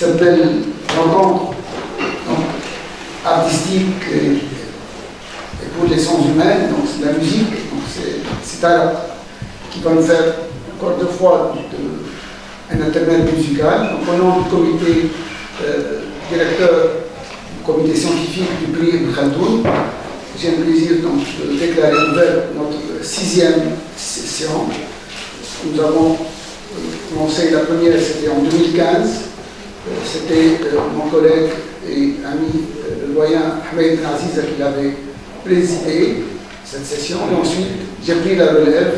s'appelle rencontre artistique et pour les sens humains, donc c'est la musique, donc c'est Tara qui va nous faire encore deux fois un intermède musical. Donc au nom du comité directeur du comité scientifique du prix Ibn Khaldoun, j'ai le plaisir donc, de déclarer ouverte notre 6e session. Nous avons commencé la première, c'était en 2015. C'était mon collègue et ami, le doyen Ahmed Ben Aziza, qui l'avait présidé cette session. Et ensuite, j'ai pris la relève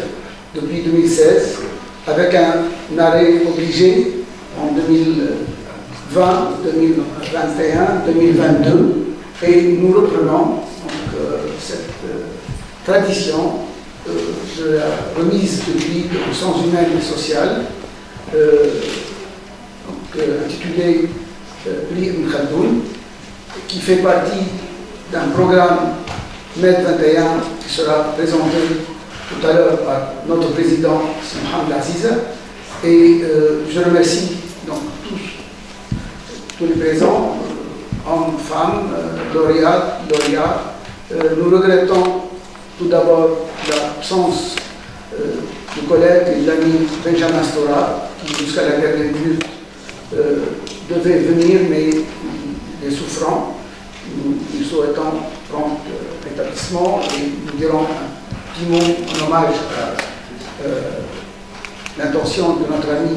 depuis 2016 avec un arrêt obligé en 2020, 2021, 2022. Et nous reprenons cette tradition de la remise de prix aux sens humains et social, intitulé Prix Ibn Khaldoun, qui fait partie d'un programme MED 21 qui sera présenté tout à l'heure par notre président Mohamed Aziza. Et je remercie donc tous les présents, hommes, femmes, lauréats. Nous regrettons tout d'abord l'absence du collègue et de l'ami Benjamin Stora, qui jusqu'à la dernière minute devait venir, mais il est souffrant. Nous lui souhaitons prompt rétablissement et nous dirons un petit mot en hommage à l'intention de notre ami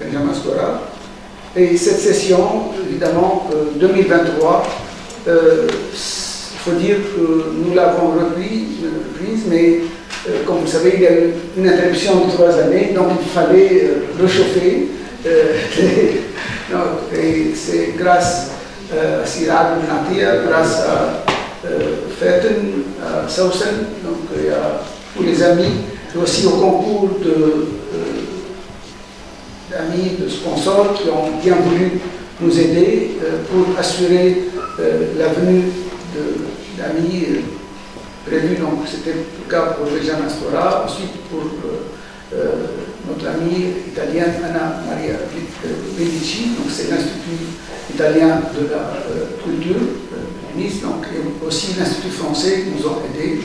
Benjamin Stora. Et cette session, évidemment, 2023, il faut dire que nous l'avons reprise, mais comme vous savez, il y a eu une interruption de 3 années, donc il fallait réchauffer. Et c'est grâce à Sirad Natia, grâce à Faten, à Sausen, donc et à tous les amis, et aussi au concours d'amis, de sponsors qui ont bien voulu nous aider pour assurer la venue d'amis prévus. Donc c'était le cas pour Benjamin Stora, ensuite pour notre amie italienne Anna Maria Medici, donc c'est l'Institut italien de la culture de Nice, donc, et aussi l'Institut français qui nous ont aidés.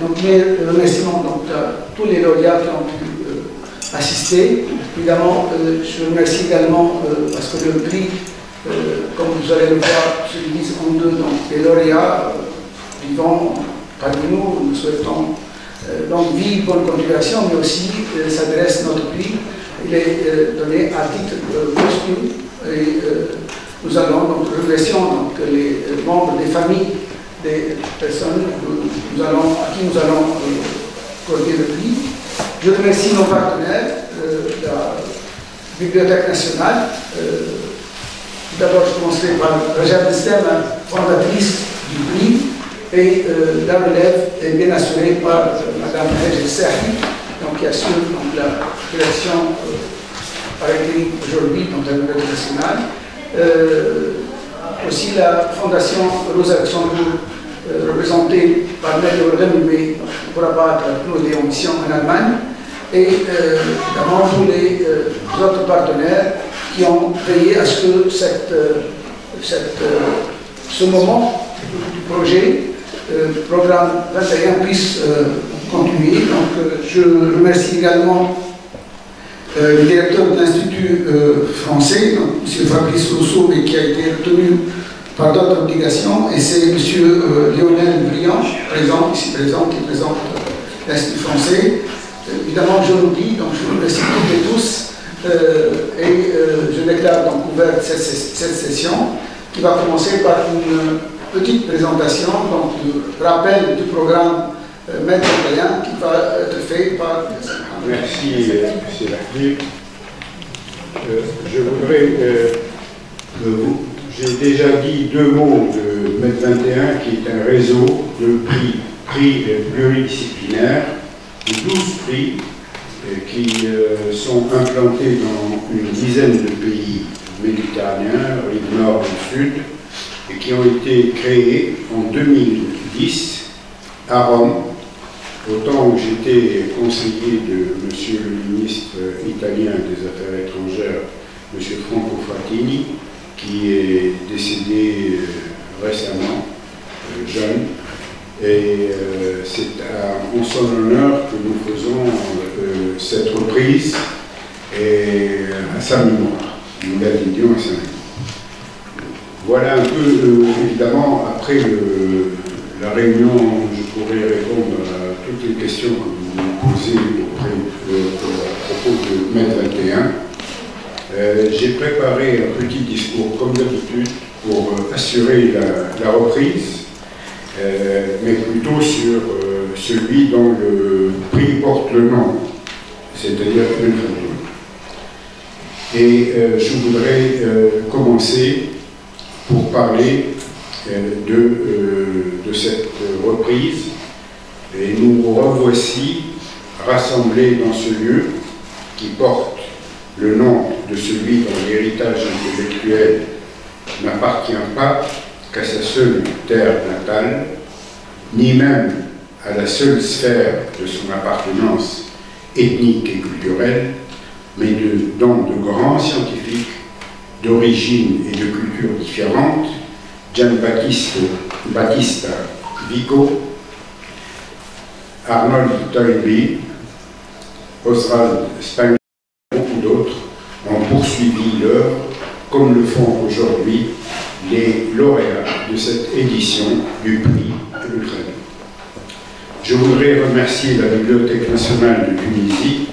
Donc mes remerciements donc, à tous les lauréats qui ont pu assister. Évidemment, je remercie également parce que le prix, comme vous allez le voir, se divise en deux, donc les lauréats vivant parmi nous, nous souhaitons donc vie, bonne continuation, mais aussi s'adresse notre prix. Il est donné à titre posthume et nous allons donc remercions donc les membres des familles des personnes à qui nous allons accorder le prix. Je remercie nos partenaires, la Bibliothèque nationale. D'abord, je commencerai par Rajab Estem, fondatrice du prix. Et la relève est bien assurée par Mme Hajj Sahi, qui assure donc, la direction par intérim aujourd'hui dans la Bibliothèque nationale. Aussi la Fondation Rosa Luxembourg, représentée par Nelly Organ, pour abattre Claude en mission en Allemagne. Et évidemment tous les autres partenaires qui ont veillé à ce que ce moment du projet programme 21 puisse continuer. Donc, je remercie également le directeur de l'Institut français, donc, M. Fabrice Rousseau, mais qui a été retenu par d'autres obligations, et c'est M. Lionel Briand, ici présent, qui présente l'Institut français. Évidemment, je l'oublie, donc je vous remercie toutes et tous, et je déclare donc ouverte cette session, qui va commencer par une petite présentation, donc le rappel du programme MED 21 qui va être fait par... Merci, M. Lafleur. Je voudrais que vous... J'ai déjà dit 2 mots de MED 21, qui est un réseau de prix pluridisciplinaires, de 12 prix qui sont implantés dans une dizaine de pays méditerranéens, rive nord et sud, et qui ont été créés en 2010 à Rome Au temps où j'étais conseiller de Monsieur le ministre italien des Affaires étrangères, Monsieur Franco Frattini, qui est décédé récemment, jeune, et c'est en son honneur que nous faisons cette reprise et à sa mémoire. Nous la dédions à sa mémoire. Voilà un peu, évidemment, après la réunion, je pourrais répondre à toutes les questions que vous me posez à propos de mai 21. J'ai préparé un petit discours, comme d'habitude, pour assurer la reprise, mais plutôt sur celui dont le prix porte le nom, c'est-à-dire Ibn Khaldoun. Et je voudrais commencer pour parler de cette reprise. Et nous revoici rassemblés dans ce lieu qui porte le nom de celui dont l'héritage intellectuel n'appartient pas qu'à sa seule terre natale, ni même à la seule sphère de son appartenance ethnique et culturelle, mais dans de grands scientifiques d'origine et de culture différentes, Giambattista Vico, Arnold Toynbee, Oswald Spengler et beaucoup d'autres ont poursuivi l'œuvre, comme le font aujourd'hui les lauréats de cette édition du prix Ibn Khaldoun. Je voudrais remercier la Bibliothèque nationale de Tunisie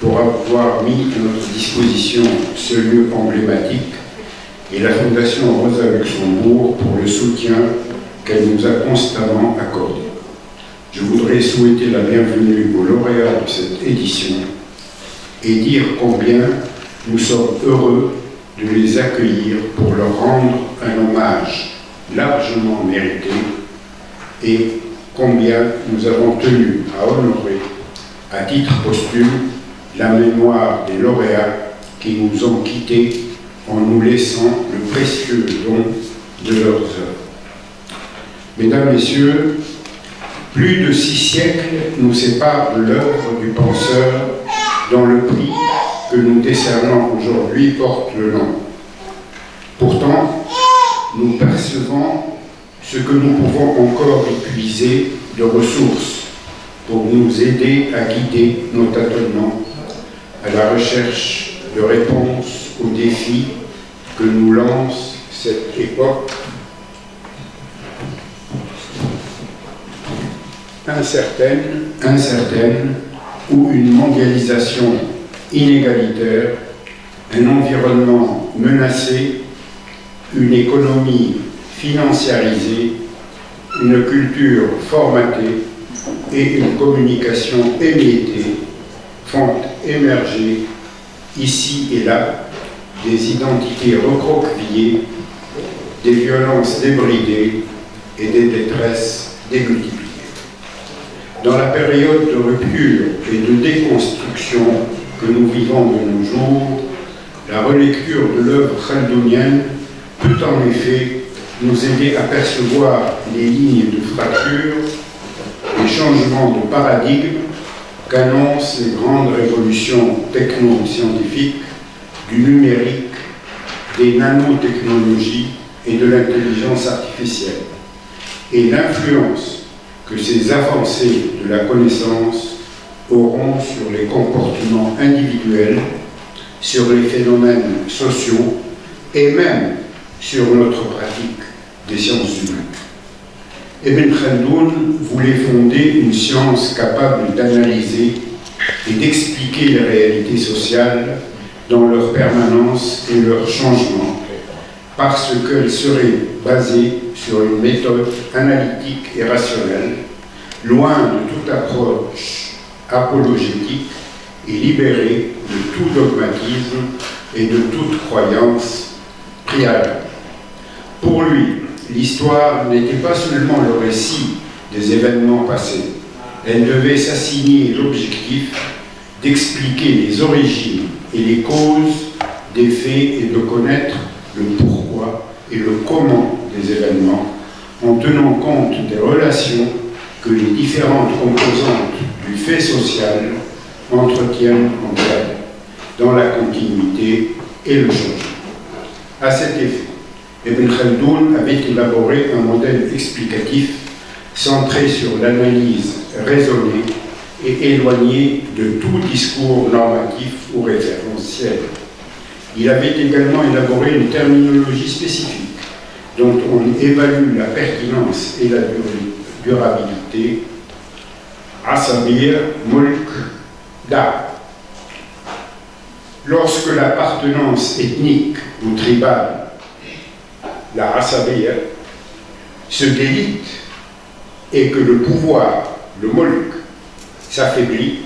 pour avoir mis à notre disposition ce lieu emblématique et la Fondation Rosa Luxembourg pour le soutien qu'elle nous a constamment accordé. Je voudrais souhaiter la bienvenue aux lauréats de cette édition et dire combien nous sommes heureux de les accueillir pour leur rendre un hommage largement mérité et combien nous avons tenu à honorer, à titre posthume, la mémoire des lauréats qui nous ont quittés en nous laissant le précieux don de leurs œuvres. Mesdames, Messieurs, plus de 6 siècles nous séparent de l'œuvre du penseur dont le prix que nous décernons aujourd'hui porte le nom. Pourtant, nous percevons ce que nous pouvons encore épuiser de ressources pour nous aider à guider nos tâtonnements à la recherche de réponses aux défis que nous lance cette époque incertaine, où une mondialisation inégalitaire, un environnement menacé, une économie financiarisée, une culture formatée et une communication émiettée font émerger ici et là des identités recroquevillées, des violences débridées et des détresses démultipliées. Dans la période de rupture et de déconstruction que nous vivons de nos jours, la relecture de l'œuvre khaldounienne peut en effet nous aider à percevoir les lignes de fracture, les changements de paradigme qu'annoncent les grandes révolutions techno-scientifiques du numérique, des nanotechnologies et de l'intelligence artificielle, et l'influence que ces avancées de la connaissance auront sur les comportements individuels, sur les phénomènes sociaux et même sur notre pratique des sciences humaines. Ibn Khaldoun voulait fonder une science capable d'analyser et d'expliquer les réalités sociales dans leur permanence et leur changement, parce qu'elle serait basée sur une méthode analytique et rationnelle, loin de toute approche apologétique et libérée de tout dogmatisme et de toute croyance préalable. Pour lui, l'histoire n'était pas seulement le récit des événements passés, elle devait s'assigner l'objectif d'expliquer les origines et les causes des faits et de connaître le pourquoi et le comment des événements en tenant compte des relations que les différentes composantes fait social entretiennent entre elles dans la continuité et le changement. À cet effet, Ibn Khaldoun avait élaboré un modèle explicatif centré sur l'analyse raisonnée et éloigné de tout discours normatif ou référentiel. Il avait également élaboré une terminologie spécifique dont on évalue la pertinence et la durabilité. Asabir, mulk, da. Lorsque l'appartenance ethnique ou tribale, la asabir, se délite et que le pouvoir, le mulk, s'affaiblit,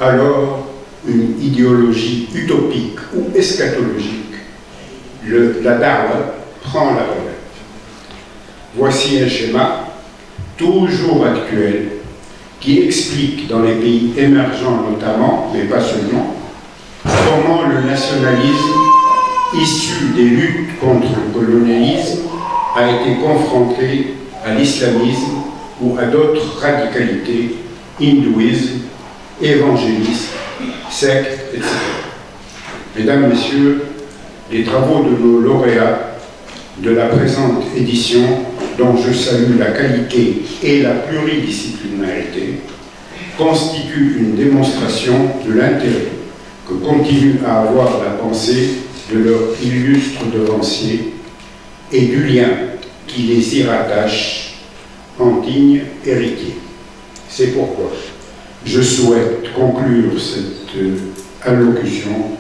alors une idéologie utopique ou eschatologique, la da'wa, prend la relève. Voici un schéma toujours actuel qui explique dans les pays émergents notamment, mais pas seulement, comment le nationalisme issu des luttes contre le colonialisme a été confronté à l'islamisme ou à d'autres radicalités, hindouisme, évangélisme, sectes, etc. Mesdames, Messieurs, les travaux de nos lauréats de la présente édition, dont je salue la qualité et la pluridisciplinarité, constituent une démonstration de l'intérêt que continue à avoir la pensée de leurs illustres devanciers et du lien qui les y rattache en dignes héritiers. C'est pourquoi je souhaite conclure cette allocution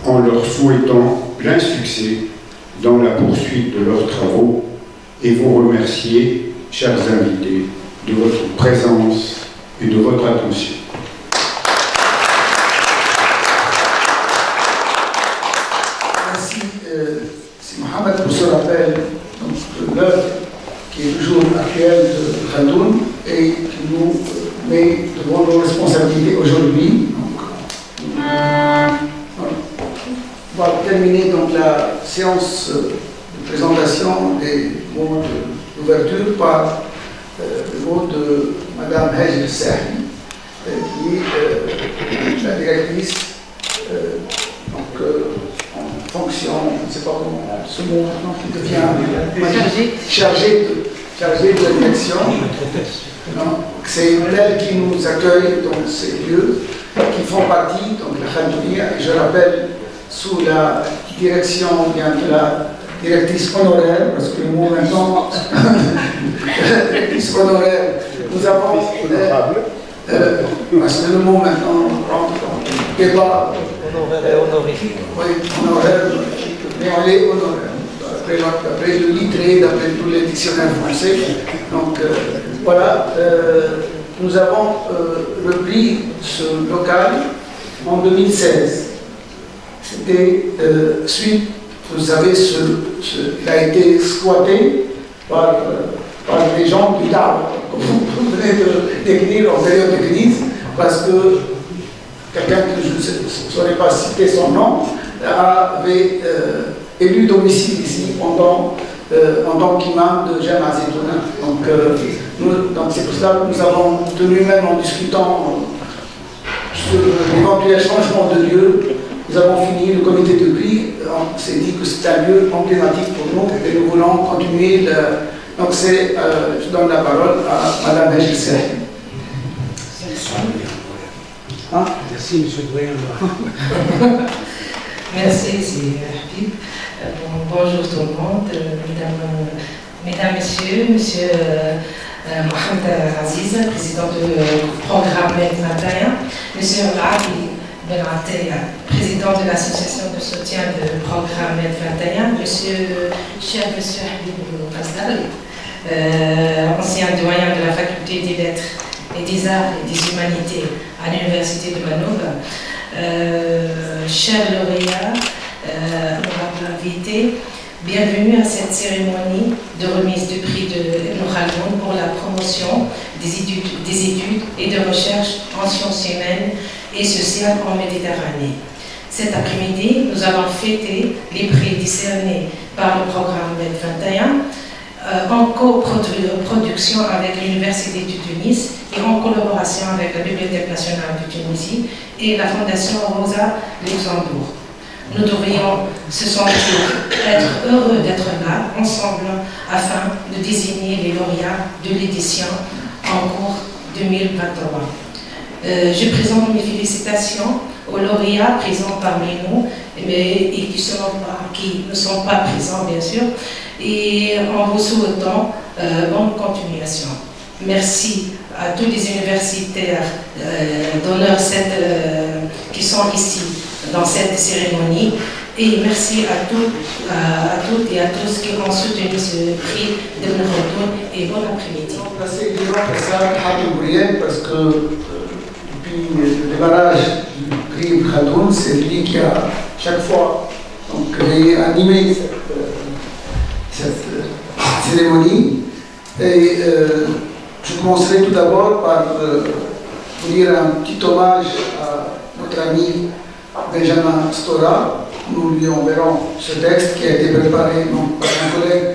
en leur souhaitant plein succès dans la poursuite de leurs travaux et vous remercier, chers invités, de votre présence et de votre attention. Merci, c'est Mohamed pour ce rappel de l'œuvre qui est toujours actuelle de Khaldoun et qui nous met devant nos responsabilités aujourd'hui. On va terminer donc la séance de présentation des mots d'ouverture par le mot de Mme Hajj Sahi, qui est la directrice en fonction, je ne sais pas comment ce mot maintenant qui devient chargé de la direction. C'est elle qui nous accueille dans ces lieux qui font partie de la Khaldounia. Et je rappelle, sous la direction bien de la directrice honoraire, parce que le mot maintenant, directrice honoraire, nous avons, parce que le mot maintenant rentre dans le débat. Oui, honoraire, mais on est honoraire, d'après le littré, d'après tous les dictionnaires français. Donc voilà, nous avons repris ce local en 2016. C'était suite, vous savez, il a été squatté par des gens du Dard, comme vous venez de décrire en période de crise, parce que quelqu'un que je ne saurais pas citer son nom avait élu domicile ici en tant qu'imam de Jama Zetouna. Donc c'est pour cela que nous avons tenu, même en discutant sur l'éventuel changement de lieu, nous avons fini le comité de prix, on s'est dit que c'est un lieu emblématique pour nous et nous voulons continuer. Donc je donne la parole à Mme Hajj Sahi. Hein? Merci, M. le doyen. Merci, c'est Habib. Bonjour tout le monde, mesdames, messieurs, monsieur Mohamed Aziz, président du programme MED 21, monsieur Rabi Ben Ataya, président de l'association de soutien du programme MED 21, monsieur Habib Pasdal, ancien doyen de la faculté des lettres et des arts et des humanités à l'université de Manova, chers lauréats, honorables invités, bienvenue à cette cérémonie de remise du prix de Ibn Khaldoun pour la promotion des études et de recherche en sciences humaines et sociales en Méditerranée. Cet après-midi, nous allons fêter les prix décernés par le programme MED 21 en coproduction avec l'Université de Tunis et en collaboration avec la Bibliothèque nationale de Tunisie et la Fondation Rosa Luxembourg. Nous devrions ce sentir être heureux d'être là, ensemble, afin de désigner les lauréats de l'édition en cours 2023. Je présente mes félicitations aux lauréats présents parmi nous, et qui ne sont pas présents, bien sûr, et en vous souhaitant bonne continuation. Merci à tous les universitaires d'honneur qui sont ici dans cette cérémonie, et merci à toutes et à tous qui ont soutenu ce prix de Khaldoun, et bon après-midi. Parce que depuis le démarrage du prix Khaldoun, c'est lui qui a chaque fois animé cette cérémonie. Et je commencerai tout d'abord par vous dire un petit hommage à notre ami Benjamin Stora. Nous lui enverrons ce texte qui a été préparé par un collègue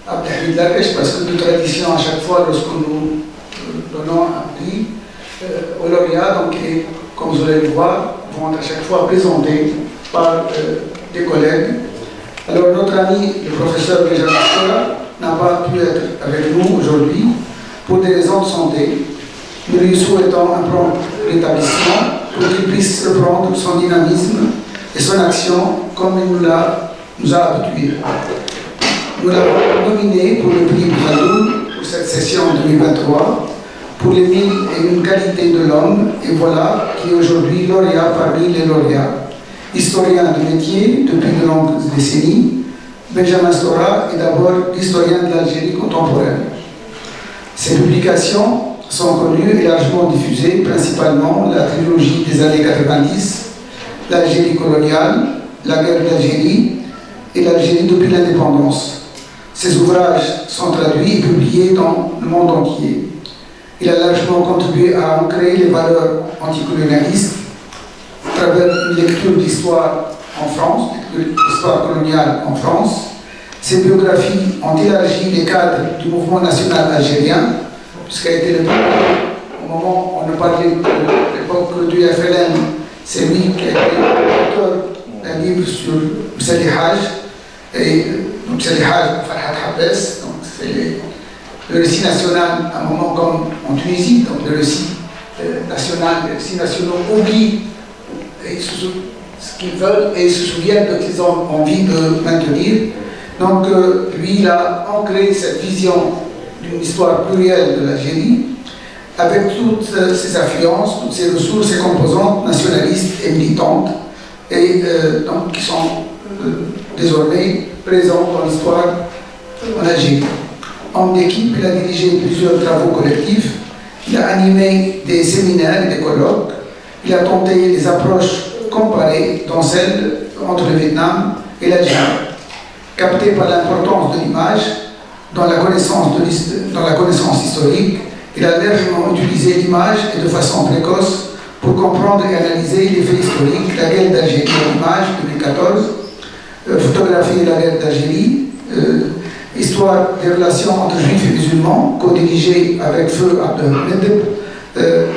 Abdelhamid Lakesh, parce que de tradition, à chaque fois, lorsque nous donnons un prix aux lauréats, donc, et, comme vous allez le voir, vont à chaque fois présentés par des collègues. Alors, notre ami, le professeur Benjamin Stora, n'a pas pu être avec nous aujourd'hui pour des raisons de santé. Nous lui souhaitons un prompt rétablissement pour qu'il puisse reprendre son dynamisme et son action comme il nous a habitués. Nous l'avons nominé pour le prix Khaldoun pour cette session 2023 pour les 1001 qualités de l'homme, et voilà qui est aujourd'hui lauréat parmi les lauréats. Historien de métier depuis de longues décennies, Benjamin Stora est d'abord historien de l'Algérie contemporaine. Ses publications sont connues et largement diffusées, principalement la trilogie des années 90, l'Algérie coloniale, la guerre d'Algérie et l'Algérie depuis l'indépendance. Ses ouvrages sont traduits et publiés dans le monde entier. Il a largement contribué à ancrer les valeurs anticolonialistes à travers une lecture d'histoire en France, l'histoire coloniale en France. Ses biographies ont élargi les cadres du mouvement national algérien, puisqu'il a été le premier, au moment où on ne parlait de l'époque du FLN, c'est lui qui a été l'auteur d'un livre sur Moussali Haj, et Moussali Haj, Farhat Habès, donc c'est le récit national, à un moment comme en Tunisie, donc le récit national, les récits nationaux oublient ce qu'ils veulent et se souviennent de ce qu'ils ont envie de maintenir. Donc lui, il a ancré cette vision d'une histoire plurielle de l'Algérie, avec toutes ses affluences, toutes ses ressources et composantes nationalistes et militantes, et donc qui sont désormais présentes dans l'histoire en Algérie. Homme d'équipe, il a dirigé plusieurs travaux collectifs, il a animé des séminaires et des colloques, il a tenté des approches comparées, dont celle entre le Vietnam et l'Algérie. Capté par l'importance de l'image dans la connaissance historique, il a largement utilisé l'image et de façon précoce pour comprendre et analyser les faits historiques, la guerre d'Algérie en image 2014, photographier la guerre d'Algérie, histoire des relations entre juifs et musulmans, co-dirigé avec Feu Abdelhamid,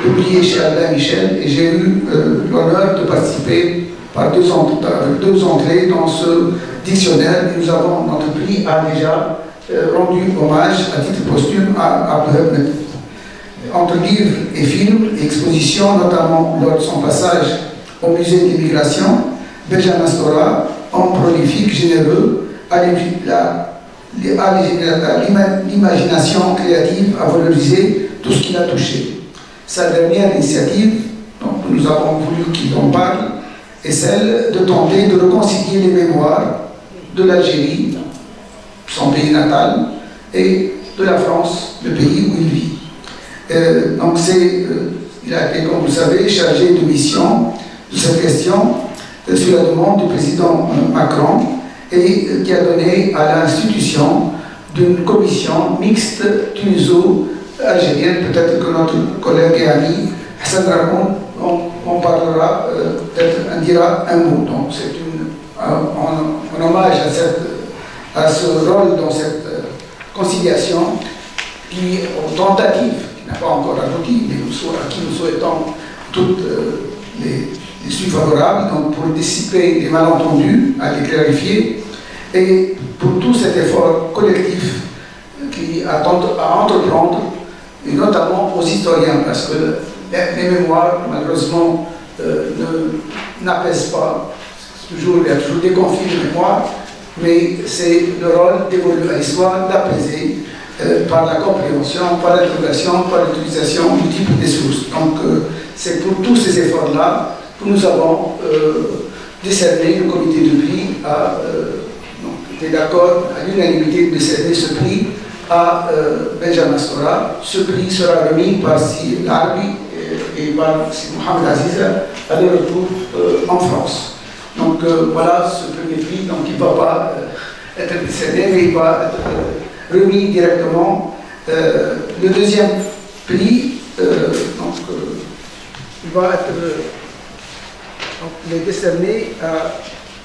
publié chez Albin Michel, et j'ai eu l'honneur de participer avec deux entrées dans ce dictionnaire. Nous avons, notre prix a déjà rendu hommage à titre posthume à Abdelhamid. Entre livres et films et expositions, notamment lors de son passage au musée de l'immigration, Benjamin Stora, homme prolifique, généreux, a l'imagination créative à valoriser tout ce qu'il a touché. Sa dernière initiative, donc nous avons voulu qu'il en parle, est celle de tenter de réconcilier les mémoires de l'Algérie, son pays natal, et de la France, le pays où il vit. Donc il a été, comme vous savez, chargé de mission de cette question sur la demande du président Macron, et qui a donné à l'institution d'une commission mixte tuniso-algérienne. Peut-être que notre collègue et ami Hassan Rakoun en parlera, peut-être en dira un mot. Donc c'est en hommage à ce rôle dans cette conciliation, puis aux tentatives, qui n'a pas encore abouti, mais à qui nous souhaitons toutes les suites favorables, donc pour dissiper les malentendus, à les clarifier, et pour tout cet effort collectif qui a à entreprendre, et notamment aux historiens, parce que les mémoires, malheureusement, n'apaisent pas. Il y a toujours des conflits de mémoire, mais c'est le rôle dévolu à l'histoire d'apaiser par la compréhension, par l'interrogation, par l'utilisation multiple des sources. Donc, c'est pour tous ces efforts-là que nous avons décerné, le comité de prix était d'accord à l'unanimité de décerner ce prix à Benjamin Stora. Ce prix sera remis par Sidi Larbi et par Mohamed Aziza à leur retour en France. Donc voilà ce premier prix, donc il ne va pas être décerné, mais il va être remis directement. Le deuxième prix, il va être décerné à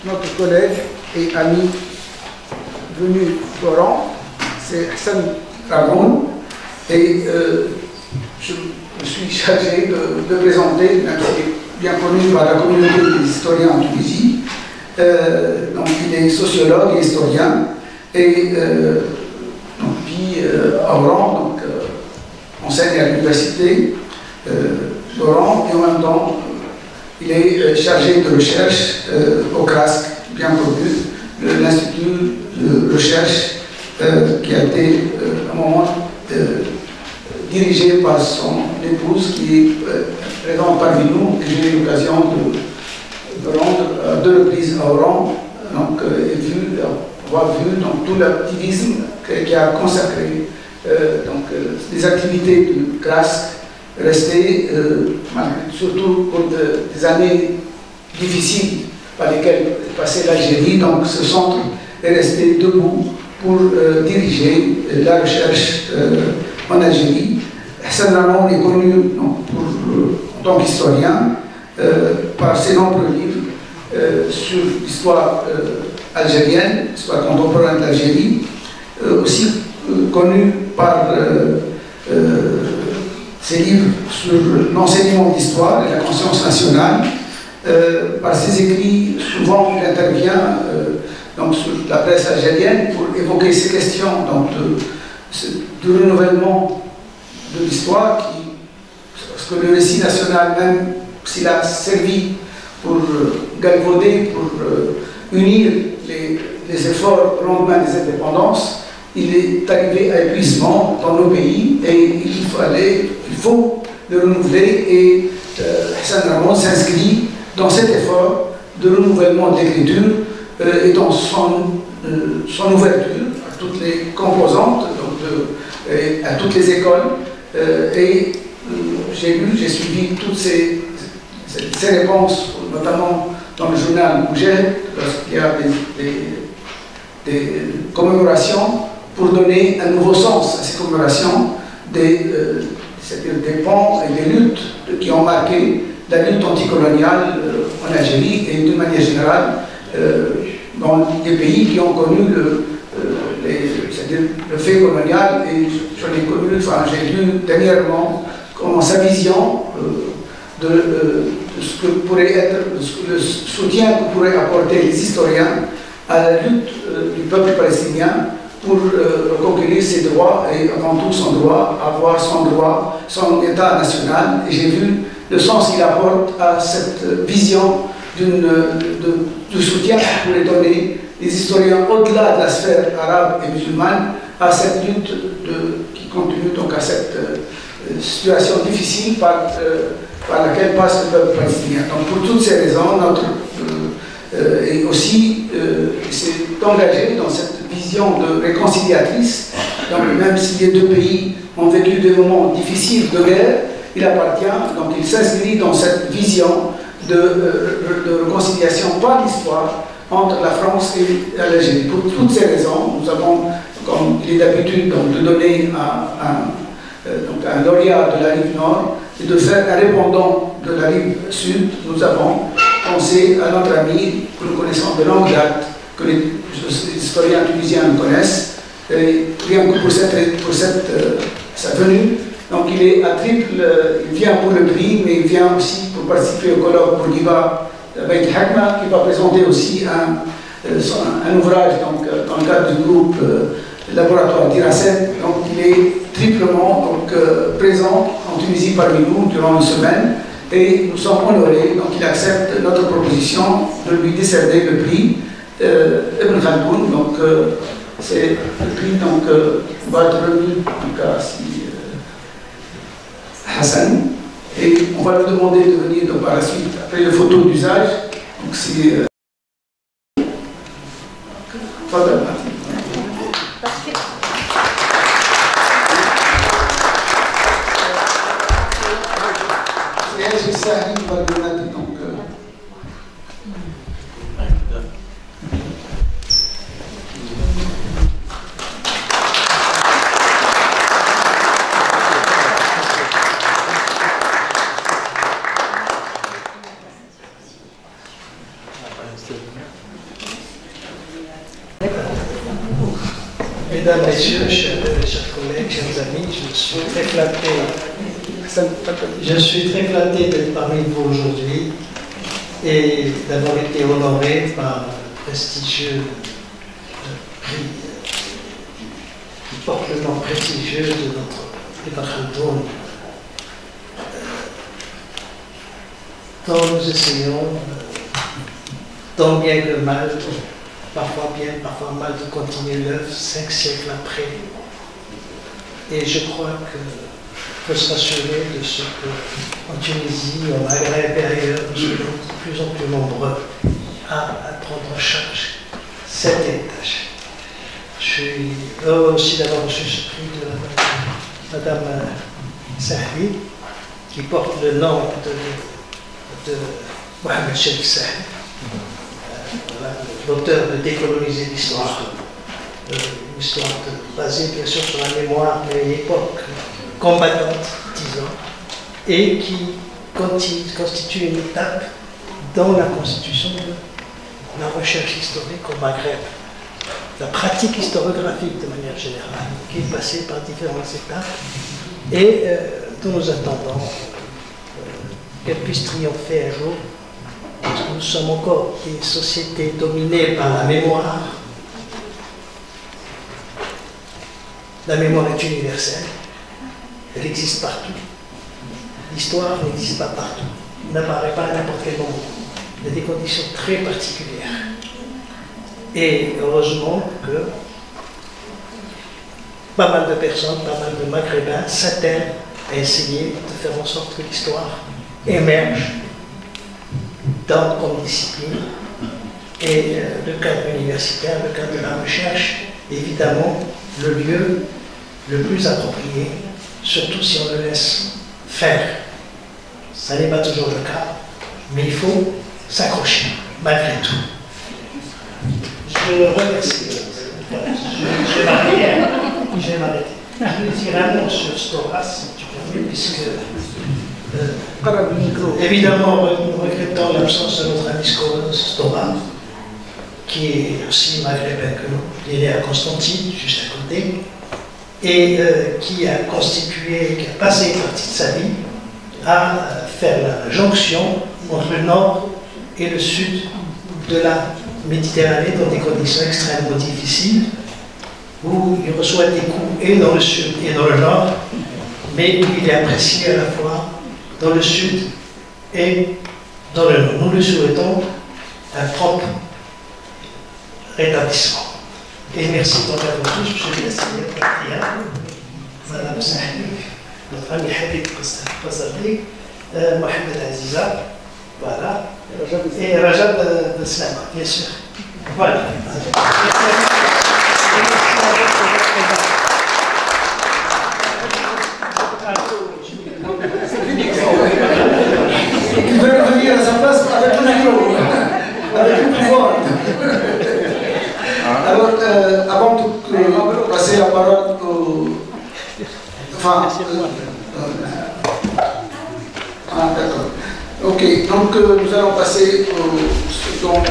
notre collègue et ami venu d'Oran, c'est Hassan Ragoun, et je me suis chargé de présenter, même s'il est bien connu par la communauté des historiens en Tunisie. Donc il est sociologue et historien, et puis à Oran, donc enseigne à l'université d'Oran, et en même temps il est chargé de recherche au CRASC, bien connu, l'Institut de recherche qui a été à un moment dirigé par son épouse qui est présente parmi nous, que j'ai eu l'occasion de rendre à 2 reprises à Oran, donc, et avoir vu donc, tout l'activisme qui a consacré des activités du CRASC restées, surtout pour des années difficiles par lesquelles passait l'Algérie. Donc ce centre est resté debout pour diriger la recherche en Algérie. Hassan Ragoun est connu en tant qu'historien par ses nombreux livres sur l'histoire algérienne, l'histoire contemporaine d'Algérie, aussi connu par ses livres sur l'enseignement d'histoire et la conscience nationale. Par ses écrits, souvent il intervient donc, sur la presse algérienne pour évoquer ces questions donc, de renouvellement de l'histoire, parce que le récit national, même s'il a servi pour galvauder, pour unir les efforts au lendemain des indépendances, il est arrivé à épuisement dans nos pays et il faut le renouveler, et Hassan Ragoun s'inscrit dans cet effort de renouvellement de l'écriture et dans son ouverture à toutes les composantes, donc à toutes les écoles. Et j'ai suivi toutes ces réponses, notamment dans le journal Moujed, lorsqu'il y a des commémorations, pour donner un nouveau sens à ces commémorations, c'est-à-dire des ponts et des luttes qui ont marqué la lutte anticoloniale en Algérie et d'une manière générale dans des pays qui ont connu le fait colonial. Et j'en ai connu, enfin j'ai lu dernièrement comment sa vision de ce que pourrait être le soutien que pourraient apporter les historiens à la lutte du peuple palestinien pour reconquérir ses droits, et avant tout son droit à avoir son État national. Et j'ai vu le sens qu'il apporte à cette vision du soutien que pourraient donner les historiens au-delà de la sphère arabe et musulmane à cette lutte qui continue, donc à cette situation difficile par laquelle passe le peuple palestinien. Donc pour toutes ces raisons, et aussi s'est engagé dans cette vision de réconciliatrice. Donc même si les deux pays ont vécu des moments difficiles de guerre, il appartient, donc il s'inscrit dans cette vision de réconciliation par l'histoire entre la France et l'Algérie. Pour toutes ces raisons, nous avons, comme il est d'habitude, de donner un lauréat de la rive nord et de faire un répondant de la rive sud. Nous avons pensé à notre ami que nous connaissons de longue date, que les historiens tunisiens connaissent, Et rien que pour sa venue. Donc il est à triple, il vient pour le prix, mais il vient aussi pour participer au colloque pour Liba Beit Hakma, qui va présenter aussi un ouvrage donc, dans le cadre du groupe laboratoire d'Iracet. Donc il est triplement donc, présent en Tunisie parmi nous durant une semaine et nous sommes honorés. Donc il accepte notre proposition de lui décerner le prix Ibn Khaldoun. Donc c'est le prix donc, va être remis en tout cas si Hassan, et on va lui demander de venir donc, par la suite après les photos d'usage. Donc c'est Mesdames, Messieurs, chers collègues, chers amis, je suis très flatté d'être parmi vous aujourd'hui et d'avoir été honoré par un prestigieux prix qui porte le nom prestigieux de notre Ibn Khaldoun, dont nous essayons, tant bien que mal, parfois bien, parfois mal, de continuer l'œuvre 5 siècles après. Et je crois qu'il faut se rassurer de ce qu'en Tunisie, au Maghreb et ailleurs, nous sommes de plus en plus nombreux à prendre en charge cet héritage. Je suis heureux aussi d'avoir reçu ce prix de Madame Sahli, qui porte le nom de Mohamed Cheikh Sahli, l'auteur de Décoloniser l'histoire, une histoire basée bien sûr sur la mémoire d'une époque combattante, disons, et qui constitue une étape dans la constitution de la recherche historique au Maghreb, la pratique historiographique de manière générale, qui est passée par différentes étapes et dont nous attendons qu'elle puisse triompher un jour. Parce que nous sommes encore des sociétés dominées par la mémoire. La mémoire est universelle, elle existe partout. L'histoire n'existe pas partout, n'apparaît pas à n'importe quel moment. Il y a des conditions très particulières. Et heureusement que pas mal de personnes, pas mal de Maghrébins s'attellent à essayer de faire en sorte que l'histoire émerge comme discipline, et le cadre universitaire, le cadre de la recherche, évidemment, le lieu le plus approprié, surtout si on le laisse faire. Ça n'est pas toujours le cas, mais il faut s'accrocher, malgré tout. Je remercie. Je vais m'arrêter. Je vais dire un mot sur Stora, si tu permets, puisque évidemment, nous regrettons l'absence de notre ami Stora, qui est aussi maghrébin que nous. Il est à Constantine, juste à côté, et qui a constitué, qui a passé une partie de sa vie à faire la jonction entre le nord et le sud de la Méditerranée dans des conditions extrêmement difficiles, où il reçoit des coups et dans le sud et dans le nord, mais où il est apprécié à la fois dans le sud et dans le nord. Nous lui souhaitons un propre rétablissement. Et merci donc à vous tous. Je vais laisser Madame Sahli, notre ami Habib Qasabli, Mohamed Aziza, voilà, et Rajab de Slama, bien sûr. Voilà. Il veut revenir à sa place avec le micro, avec le pouvoir. Alors, avant de passer la parole au... Enfin... d'accord. Ok, donc nous allons passer au second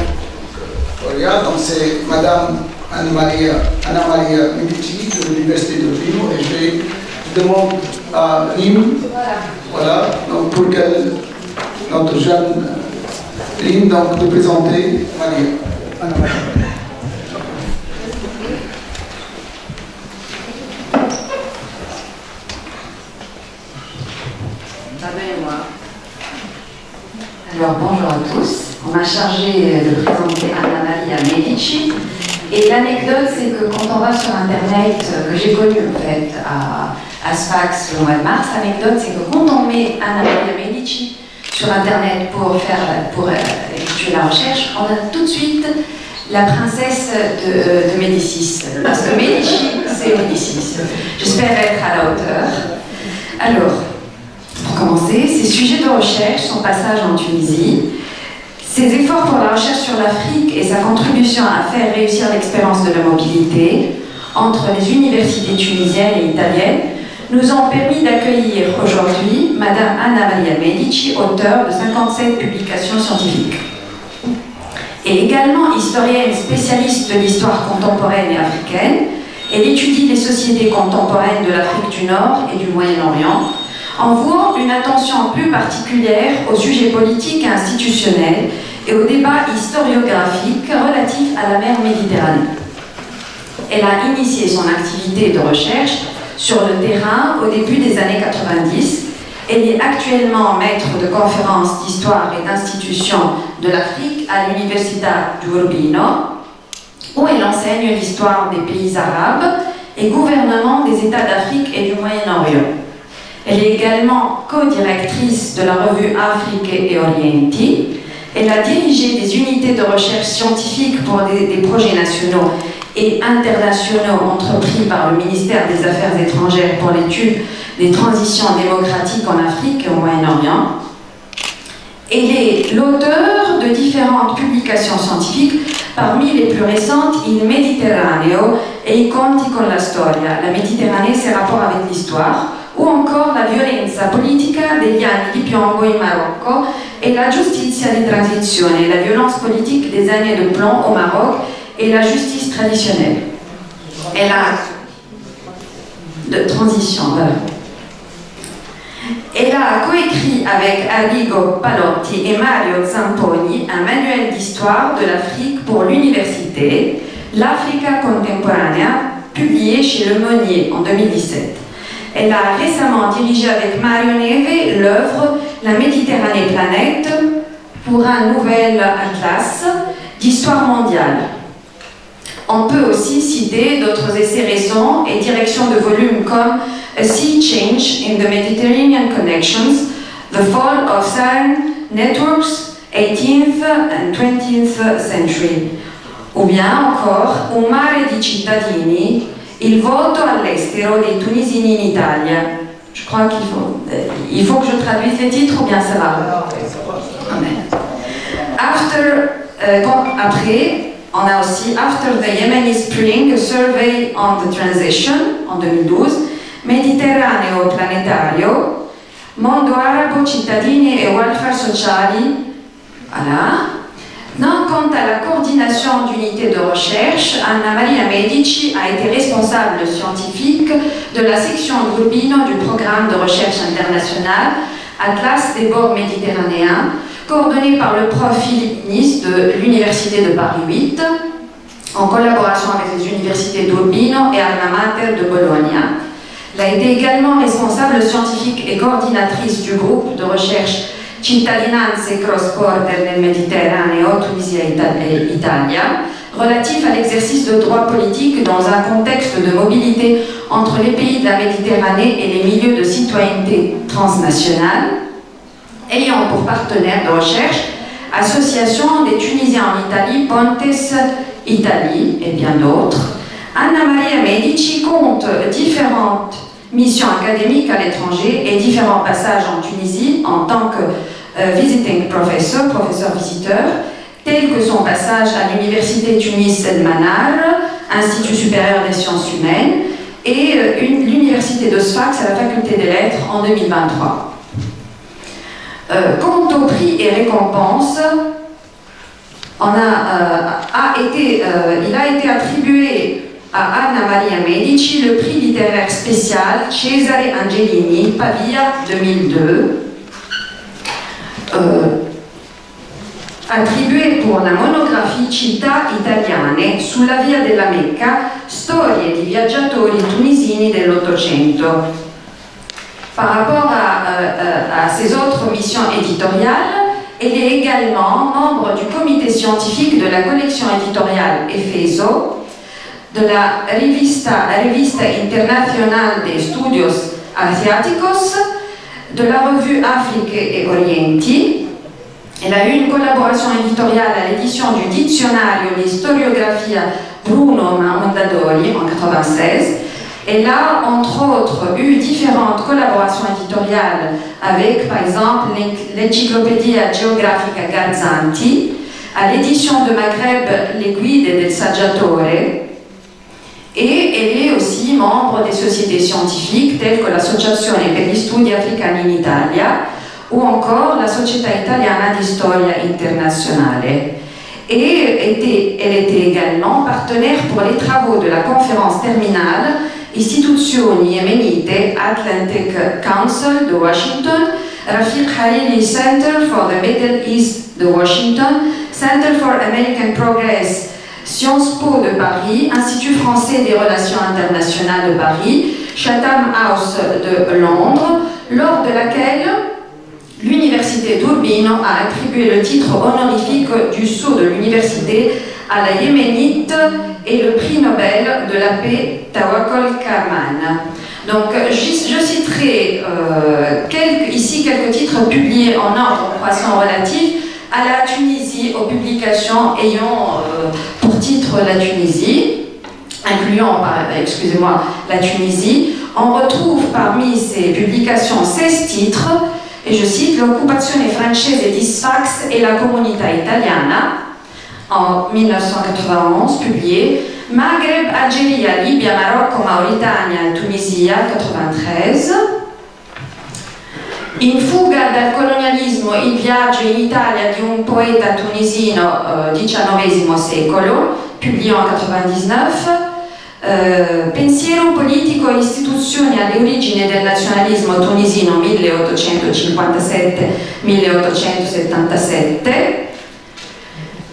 lauréat, donc c'est Madame Anna Maria Medici de l'Université de Urbino et je demande à Rim, voilà, donc pour qu'elle, notre jeune Rim, donc de présenter Maria. Anna Maria. Alors bonjour à tous, on m'a chargé de présenter Anna Maria Medici et l'anecdote c'est que quand on va sur internet, que j'ai connu en fait à Sfax le mois de mars, l'anecdote c'est que quand on met Anna Maria Medici sur internet pour effectuer la recherche, on a tout de suite la princesse de Médicis, parce que Medici c'est Médicis. J'espère être à la hauteur. Alors, pour commencer, ses sujets de recherche, son passage en Tunisie, ses efforts pour la recherche sur l'Afrique et sa contribution à faire réussir l'expérience de la mobilité entre les universités tunisiennes et italiennes nous ont permis d'accueillir aujourd'hui Madame Anna Maria Medici, auteure de 57 publications scientifiques. Et également historienne spécialiste de l'histoire contemporaine et africaine, elle étudie les sociétés contemporaines de l'Afrique du Nord et du Moyen-Orient, en vouant une attention plus particulière aux sujets politiques et institutionnels et aux débats historiographiques relatifs à la mer Méditerranée. Elle a initié son activité de recherche sur le terrain au début des années 90. Elle est actuellement maître de conférences d'histoire et d'institutions de l'Afrique à l'Università di Urbino, où elle enseigne l'histoire des pays arabes et gouvernement des États d'Afrique et du Moyen-Orient. Elle est également co-directrice de la revue Afrique et Orienti. Elle a dirigé des unités de recherche scientifique pour des projets nationaux et internationaux entrepris par le ministère des Affaires étrangères pour l'étude des transitions démocratiques en Afrique et au Moyen-Orient. Elle est l'auteur de différentes publications scientifiques, parmi les plus récentes Il Mediterraneo e i conti con la storia, la Méditerranée, ses rapports avec l'histoire, ou encore la violenza politica degli anni di piombo in Marocco et la giustizia di transizione, la violence politique des années de plomb au Maroc et la justice traditionnelle. Elle a de transition, voilà. Elle a coécrit avec Arrigo Palotti et Mario Zamponi un manuel d'histoire de l'Afrique pour l'université, l'Africa Contemporanea, publié chez Le Monnier en 2017. Elle a récemment dirigé avec Mario Neve l'œuvre La Méditerranée planète pour un nouvel atlas d'histoire mondiale. On peut aussi citer d'autres essais récents et directions de volumes comme A Sea Change in the Mediterranean Connections, The Fall of Southern Networks, 18th and 20th Century, ou bien encore Un mare di cittadini, Il voto all'estero dei tunisini in Italia. Je crois qu'il faut que je traduise les titres ou bien ça va. Amen. Après, on a aussi After the Yemeni Spring, a Survey on the Transition en 2012, Mediterraneo Planetario, Mondo Arabo, Cittadini e Welfare Sociali. Voilà. Non, quant à la coordination d'unités de recherche, Anna Maria Medici a été responsable scientifique de la section d'Urbino du programme de recherche internationale Atlas des bords méditerranéens, coordonné par le prof Philippe Nice de l'Université de Paris 8, en collaboration avec les universités d'Urbino et Alma Mater de Bologna. Elle a été également responsable scientifique et coordinatrice du groupe de recherche Cittadinanze cross-border nel Mediterraneo, Tunisia et Italia, relatif à l'exercice de droits politiques dans un contexte de mobilité entre les pays de la Méditerranée et les milieux de citoyenneté transnationale, ayant pour partenaire de recherche Association des Tunisiens en Italie, Pontes Italie et bien d'autres. Anna Maria Medici compte différentes missions académiques à l'étranger et différents passages en Tunisie en tant que visiting professor, professeur visiteur, tels que son passage à l'université Tunis El Manar, Institut supérieur des sciences humaines, et l'université de Sfax à la faculté des lettres en 2023. Quant aux prix et récompenses, on a il a été attribué à Anna Maria Medici le prix littéraire spécial Cesare Angelini, Pavia 2002, attribué pour la monographie Città Italiane sulla via della Mecca, storie di viaggiatori tunisini dell'Ottocento. Par rapport à ses autres missions éditoriales, elle est également membre du comité scientifique de la collection éditoriale Efeso, de la Revista Internacional de Estudios Asiáticos, de la revue Afrique et Orienti. Elle a eu une collaboration éditoriale à l'édition du Dizionario di Storiografia Bruno Mondadori en 1996. Elle a, entre autres, eu différentes collaborations éditoriales avec, par exemple, l'Enciclopedia Geografica Garzanti, à l'édition de Maghreb Le Guide del Saggiatore, et elle est aussi membre des sociétés scientifiques telles que l'Associazione per gli Studi Africani in Italia ou encore la Società Italiana di Storia Internazionale. Et elle était également partenaire pour les travaux de la conférence terminale Istituzioni Emenite Atlantic Council de Washington, Rafiq Hariri Center for the Middle East de Washington, Center for American Progress, Sciences Po de Paris, Institut français des relations internationales de Paris, Chatham House de Londres, lors de laquelle l'Université d'Urbino a attribué le titre honorifique du sceau de l'université à la Yéménite et le prix Nobel de la paix Tawakkol Karman. Donc je citerai ici quelques titres publiés en ordre croissant relatif à la Tunisie, aux publications ayant pour titre la Tunisie, incluant, excusez-moi, la Tunisie. On retrouve parmi ces publications 16 titres, et je cite l'Occupazione francese di Sfax e la Comunità Italiana, en 1991, publié, Maghreb, Algérie, Libia, Marocco, Mauritania, Tunisia, 93, In fuga dal colonialismo, il viaggio in Italia di un poeta tunisino XIX secolo, publié en 99, Pensiero politico e istituzioni alle origini del nazionalismo tunisino 1857-1877,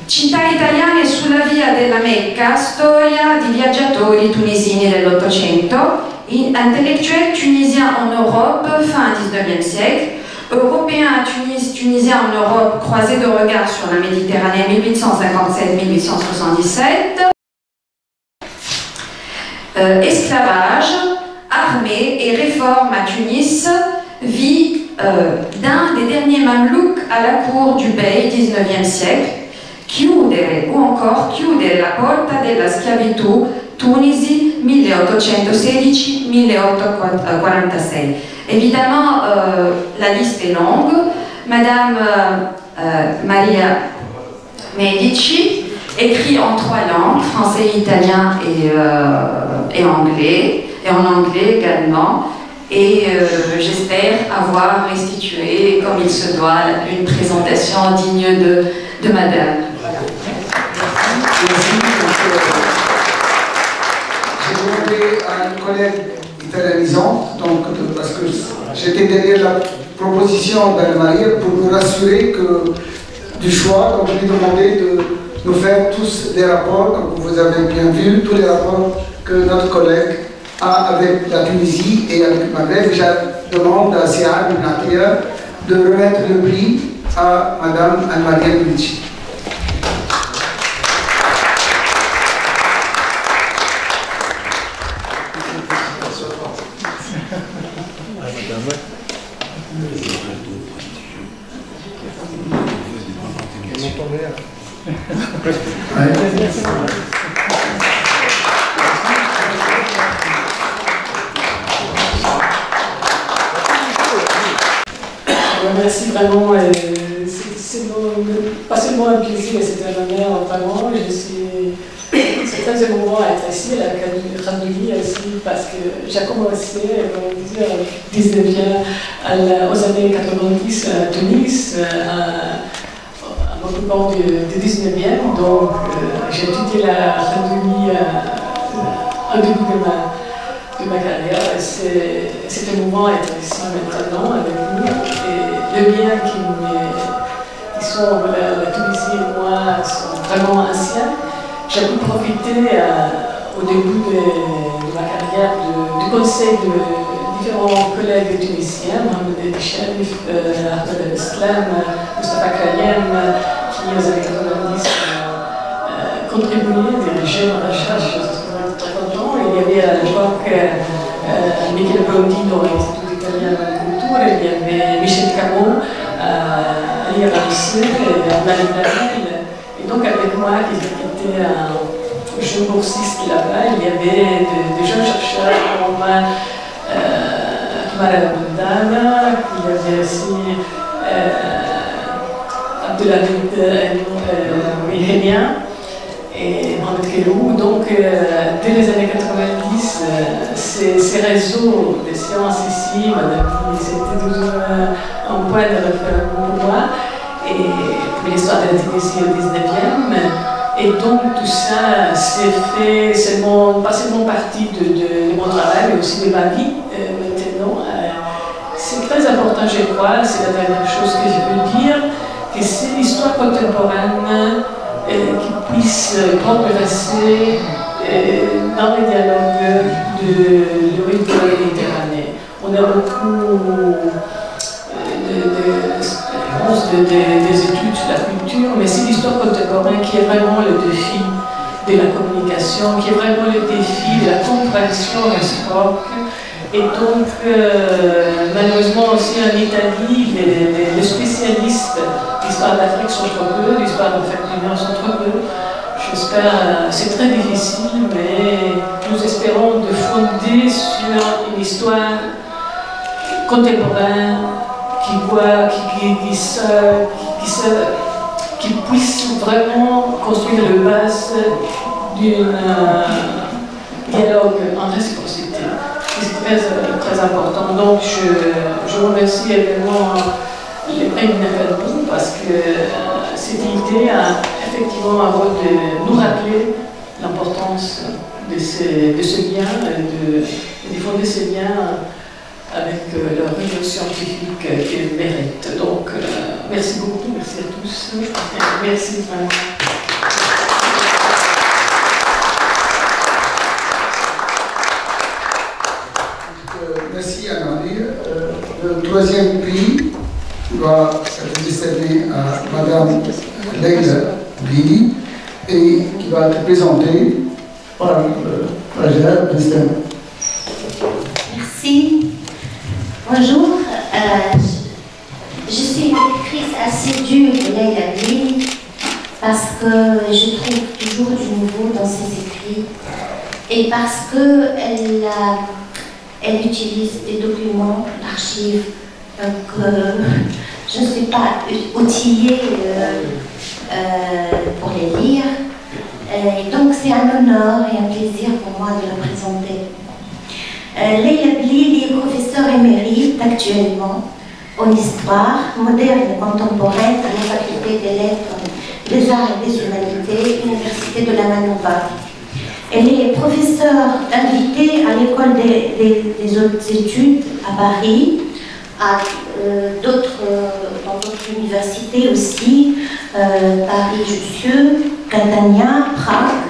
Città italiane sulla via della Mecca, storia di viaggiatori tunisini dell'Ottocento, intellectuel tunisien en Europe, fin 19e siècle, européen à Tunis, tunisien en Europe, croisé de regard sur la Méditerranée 1857-1877, esclavage, armée et réforme à Tunis, vie d'un des derniers mamelouks à la cour du Bey 19e siècle, chiudere ou encore chiudere la porta della schiavitù, Tunisi 1816-1846. Évidemment, la liste est longue. Madame Maria Medici écrit en 3 langues, français, italien et anglais, et en anglais également. Et j'espère avoir restitué, comme il se doit, une présentation digne de madame. Voilà. Merci. J'ai demandé à une collègue italianisante, donc, parce que j'étais derrière la proposition d'Anne-Marie pour nous rassurer du choix, donc je lui ai demandé de nous faire tous des rapports, donc vous avez bien vu, tous les rapports que notre collègue a avec la Tunisie et avec le Maghreb. Je demande à Siad Natia de remettre le prix à Madame Anne-Maria Medici. Merci vraiment, c'est pas seulement un plaisir, c'est un honneur vraiment. C'est très émouvant d'être ici à l'Académie aussi parce que j'ai commencé en 19e aux années 90 à Tunis, à mon au cours du 19e. Donc, j'ai étudié la randonnée au début de ma carrière. C'est un moment être ici maintenant avec nous. Et le lien qui sont la Tunisie et moi sont vraiment anciens. J'ai pu profiter au début de ma carrière du conseil de différents collègues tunisiens, Mohamed El Sharif, Ahmed El Islam, Mustafa Kayem, qui aux années 90 contribuaient, dirigé en recherche, je suis très content. Il y avait à l'époque Michele Bondino à l'Institut italien de la culture, il y avait Michel Camo à l'IRAC, Marie Blanel. Et donc avec moi, qui était un jeune boursiste là-bas, il y avait des jeunes chercheurs comme Akmal Abdala, il y avait aussi Abdelhamid Wilhémien et Mohamed Kelou. Donc, dès les années 90, ces réseaux de sciences ici, c'était toujours un point de référence pour moi, et pour l'histoire de la Tunisie au 19e. Et donc, tout ça s'est fait pas seulement partie de mon travail, mais aussi de ma vie maintenant. C'est très important, je crois, c'est la dernière chose que je veux dire, que c'est l'histoire contemporaine qui puisse progresser dans les dialogues de l'Europe de la Méditerranée. On a beaucoup des études sur la culture, mais c'est l'histoire contemporaine qui est vraiment le défi de la communication, qui est vraiment le défi de la compréhension réciproque. Et donc, malheureusement aussi en Italie, les spécialistes d'histoire d'Afrique sont trop peu, l'histoire d'Afrique du Nord sont trop peu. J'espère, c'est très difficile, mais nous espérons de fonder sur une histoire contemporaine qui puisse vraiment construire le base d'un dialogue en réciprocité. C'est très important. Donc, je remercie également les prix Nafadou parce que cette idée a effectivement un rôle de nous rappeler l'importance de ce lien, de fonder ces liens avec leur rigueur scientifique qu'ils méritent. Donc, merci beaucoup, merci à tous. Merci vraiment. Merci Anne-Marie. Le troisième prix va être décerné à Madame Leila Blili et qui va être présenté par Gérard Prestem. Merci. Bonjour. Je suis une lectrice assidue de Leila Blili parce que je trouve toujours du nouveau dans ses écrits et parce qu'elle elle utilise des documents d'archives. Donc, je ne suis pas outillée pour les lire. Et donc, c'est un honneur et un plaisir pour moi de la présenter. Leila Blili est professeure émérite actuellement en histoire moderne et contemporaine à la faculté des lettres, des arts et des humanités, Université de la Manouba. Elle est professeure invitée à l'école des hautes études à Paris, dans d'autres universités aussi, Paris-Jussieu, Catania, Prague.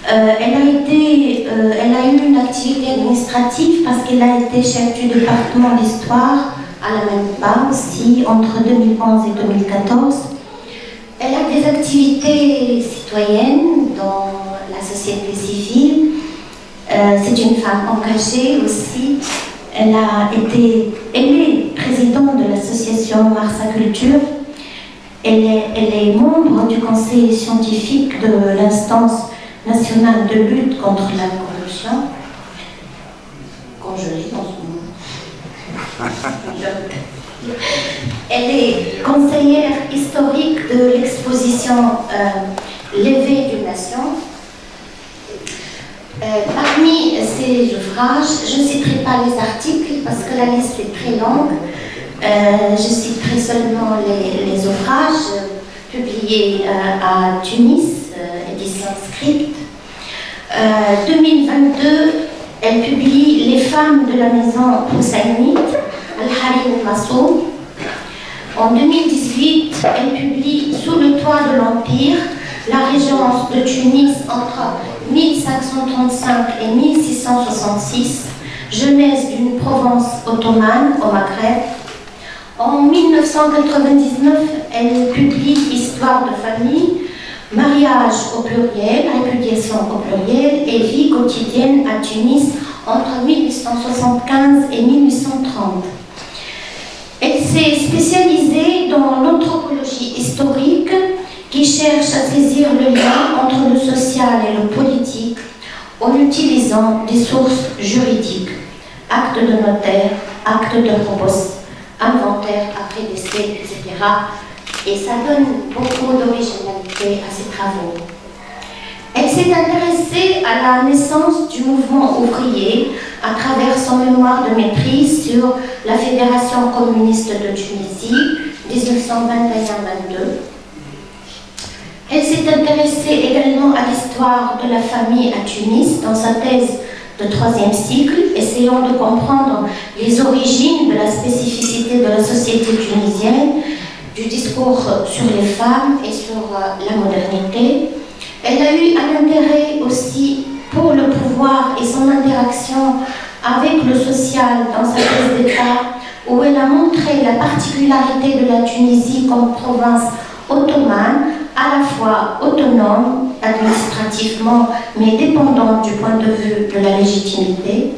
Elle a eu une activité administrative parce qu'elle a été chef du département d'histoire à la Manouba aussi entre 2011 et 2014. Elle a des activités citoyennes dans la société civile. C'est une femme engagée aussi. Elle est présidente de l'association Marsa Culture. Elle est membre du conseil scientifique de l'instance nationale de lutte contre la corruption. Congelée dans ce moment. Elle est conseillère historique de l'exposition L'éveil d'une nation. Parmi ces ouvrages, je ne citerai pas les articles parce que la liste est très longue. Je citerai seulement les ouvrages publiés publié à Tunis, édition Script. 2022, elle publie Les femmes de la maison Houssainite, Al-Harim al-Massoum. En 2018, elle publie Sous le toit de l'Empire, la régence de Tunis entre 1535 et 1666, genèse d'une Provence ottomane au Maghreb. En 1999, elle publie Histoire de famille, mariage au pluriel, répudiation au pluriel et vie quotidienne à Tunis entre 1875 et 1830. Elle s'est spécialisée dans l'anthropologie historique qui cherche à saisir le lien entre le social et le politique en utilisant des sources juridiques, actes de notaire, actes de probos, inventaire après décès, etc. Et ça donne beaucoup d'originalité à ses travaux. Elle s'est intéressée à la naissance du mouvement ouvrier à travers son mémoire de maîtrise sur la Fédération communiste de Tunisie, 1921-22. Elle s'est intéressée également à l'histoire de la famille à Tunis dans sa thèse de 3e cycle, essayant de comprendre les origines de la spécificité de la société tunisienne, du discours sur les femmes et sur la modernité. Elle a eu un intérêt aussi pour le pouvoir et son interaction avec le social dans sa thèse d'État, où elle a montré la particularité de la Tunisie comme province ottomane, à la fois autonome administrativement, mais dépendante du point de vue de la légitimité.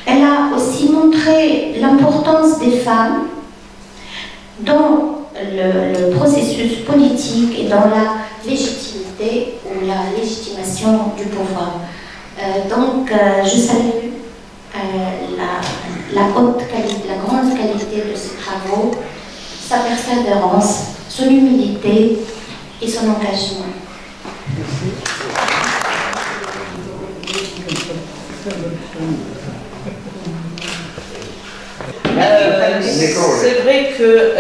Elle a aussi montré l'importance des femmes dans le processus politique et dans la légitimité ou la légitimation du pouvoir. Je salue la grande qualité de ses travaux, sa persévérance, son humilité et son engagement. C'est vrai que,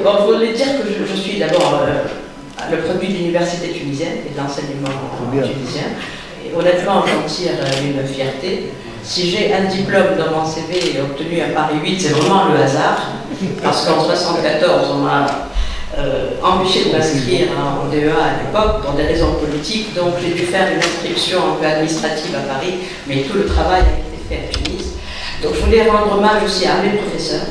je voulais dire que je suis d'abord le produit de l'université tunisienne et de l'enseignement tunisien. Et honnêtement, j'en tire une fierté. Si j'ai un diplôme dans mon CV obtenu à Paris 8, c'est vraiment le hasard. Parce qu'en 1974, on m'a empêché de m'inscrire en DEA à l'époque pour des raisons politiques. Donc j'ai dû faire une inscription un peu administrative à Paris, mais tout le travail a été fait à Tunis. Donc je voulais rendre hommage aussi à mes professeurs,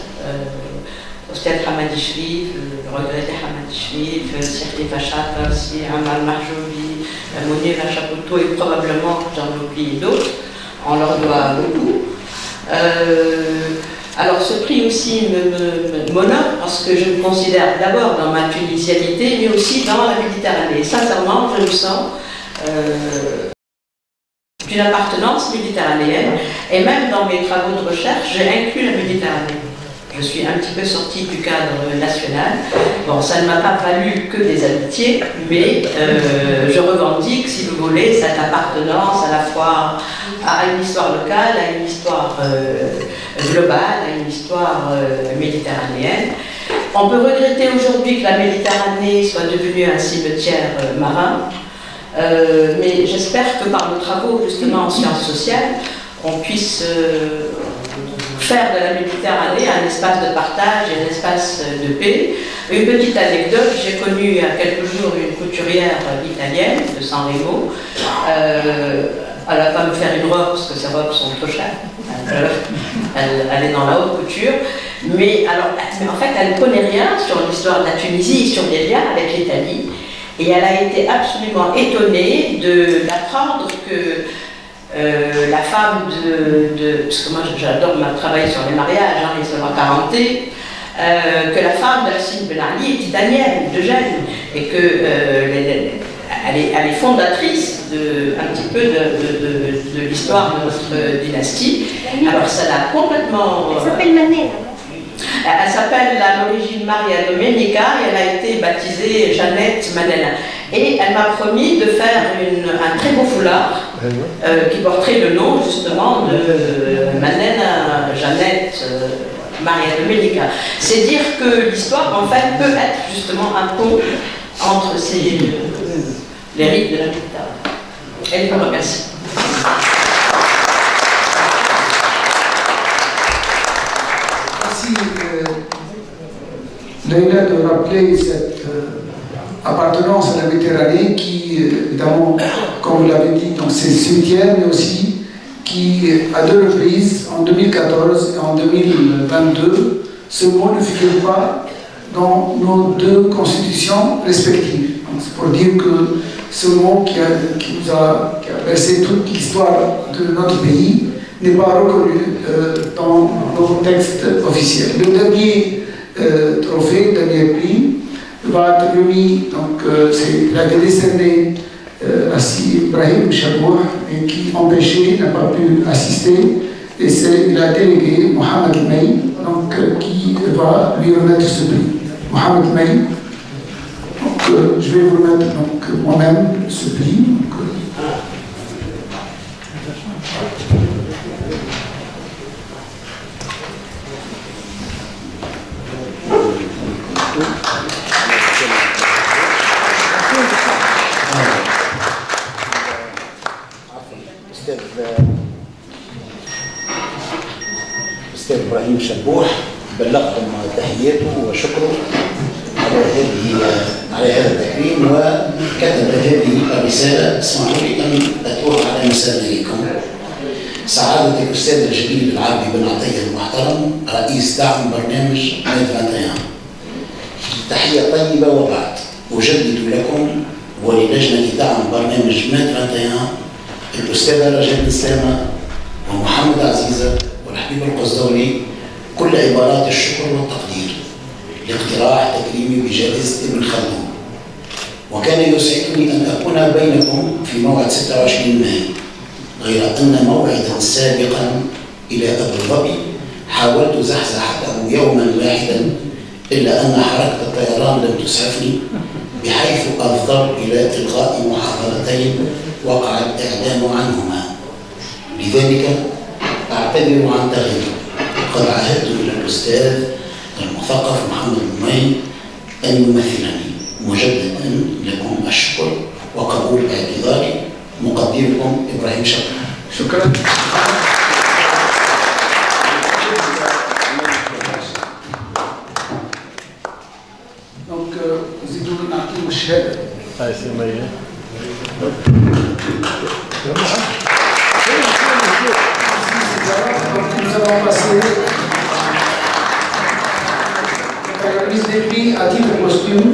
Oustad Hamadi Shrif, le regretté Hamadi Shrif, Sirti Fachat, aussi Amal Marjoubi, Mounir Chapoteau et probablement j'en ai oublié d'autres. On leur doit beaucoup. Alors ce prix aussi m'honore parce que je me considère d'abord dans ma tunisianité, mais aussi dans la Méditerranée. Sincèrement, je me sens d'une appartenance méditerranéenne, et même dans mes travaux de recherche, j'ai inclus la Méditerranée. Je suis un petit peu sortie du cadre national. Bon, ça ne m'a pas valu que des amitiés, mais je revendique, si vous voulez, cette appartenance à la fois à une histoire locale, à une histoire globale, à une histoire méditerranéenne. On peut regretter aujourd'hui que la Méditerranée soit devenue un cimetière marin, mais j'espère que par nos travaux, justement en sciences sociales, on puisse faire de la Méditerranée un espace de partage et un espace de paix. Une petite anecdote, j'ai connu il y a quelques jours une couturière italienne de San Remo. Elle ne va pas me faire une robe parce que ces robes sont trop chères. Elle est dans la haute couture. Mais en fait, elle ne connaît rien sur l'histoire de la Tunisie, sur les liens avec l'Italie. Et elle a été absolument étonnée d'apprendre que la femme parce que moi j'adore travailler sur les mariages, les seulement parentés, que la femme d'Assine Ben Ali est italienne, de Gênes, et que elle est fondatrice un petit peu de l'histoire de notre dynastie. Alors ça l'a complètement... Elle s'appelle Manel. Elle s'appelle à l'origine Maria Domenica et elle a été baptisée Jeannette Manel. Et elle m'a promis de faire un très beau foulard qui porterait le nom justement de Manel Jeannette Maria Domenica. C'est dire que l'histoire en fait peut être justement un pont entre les rites de la Méditerranée. Elle vous remercie. Merci Leïla de rappeler cette appartenance à la Méditerranée qui, évidemment, comme vous l'avez dit, c'est le cimetière, mais aussi qui, à deux reprises, en 2014 et en 2022, ce mot ne figure pas dans nos deux constitutions respectives. C'est pour dire que ce mot qui a versé toute l'histoire de notre pays n'est pas reconnu dans nos textes officiels. Le dernier trophée, le dernier prix, va être remis, donc il a été décerné à Ibrahim Chabouh, et qui empêché, n'a pas pu assister, et il a délégué Mohamed May, donc, qui va lui remettre ce prix. Mohamed May, donc, je vais vous remettre moi-même ce prix. أستاذ إبراهيم شبوح بلغكم تحياته وشكره على هذا التكريم، وكتب هذه الرسالة. اسمحوا لي أن أتوه على مسامعكم. سعادة الأستاذ الجليل العربي بن عطية المحترم، رئيس دعم برنامج ميد 21. تحية طيبة وبعد أجدد لكم وللجنة دعم برنامج ميد 21 الأستاذة رجاء الإسلامة ومحمد عزيزة والحبيب القصدولي كل عبارات الشكر والتقدير لاقتراح تكريمي بجائزة ابن خلدون. وكان يسعدني أن أكون بينكم في موعد 26 مايو، غير أن موعدا سابقا إلى أبو ظبي حاولت زحزحته يوما واحدا، إلا أن حركة الطيران لم تسعفني، بحيث أفضل إلى إلغاء محاضرتين وقع الإعلان عنهما. لذلك أعتذر عن تغييره. قد عهدت إلى الأستاذ المثقف محمد المين أن يمثلني. مجددا لكم الشكر وقبول اعتذاري. مقدمكم إبراهيم شبوح. شكرا. Donc, Zidoul Naki Mouched. Nous allons passer à la remise des prix à titre posthume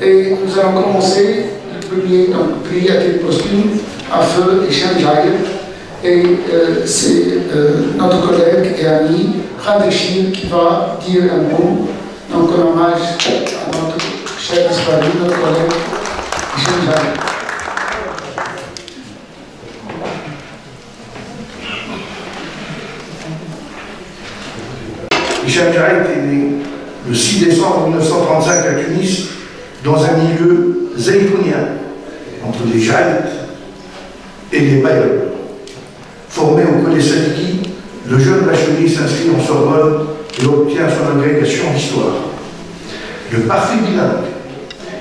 et nous allons commencer le premier prix à titre posthume à feu Hicham Jaïr, et c'est notre collègue et ami Khadechir qui va dire un mot, donc en hommage à notre cher disparu, notre collègue Hicham Jaïr. Hicham Jaïr est né le 6 décembre 1935 à Tunis, dans un milieu zaytounien, entre les Jaïtes et les Bayeux. Formé au collège Sadiki, le jeune bachelier s'inscrit en Sorbonne et obtient son agrégation d'histoire. Le parfait bilingue,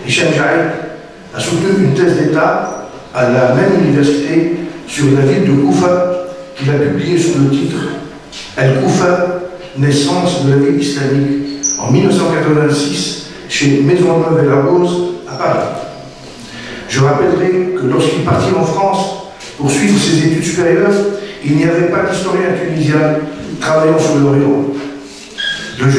Hicham Jaïr a soutenu une thèse d'État à la même université sur la ville de Koufa, qu'il a publiée sous le titre El-Koufa, naissance de la vie islamique, en 1986 chez Maisonneuve et la Rose à Paris. Je rappellerai que lorsqu'il partit en France pour suivre ses études supérieures, il n'y avait pas d'historien tunisien travaillant sur l'Orient. Le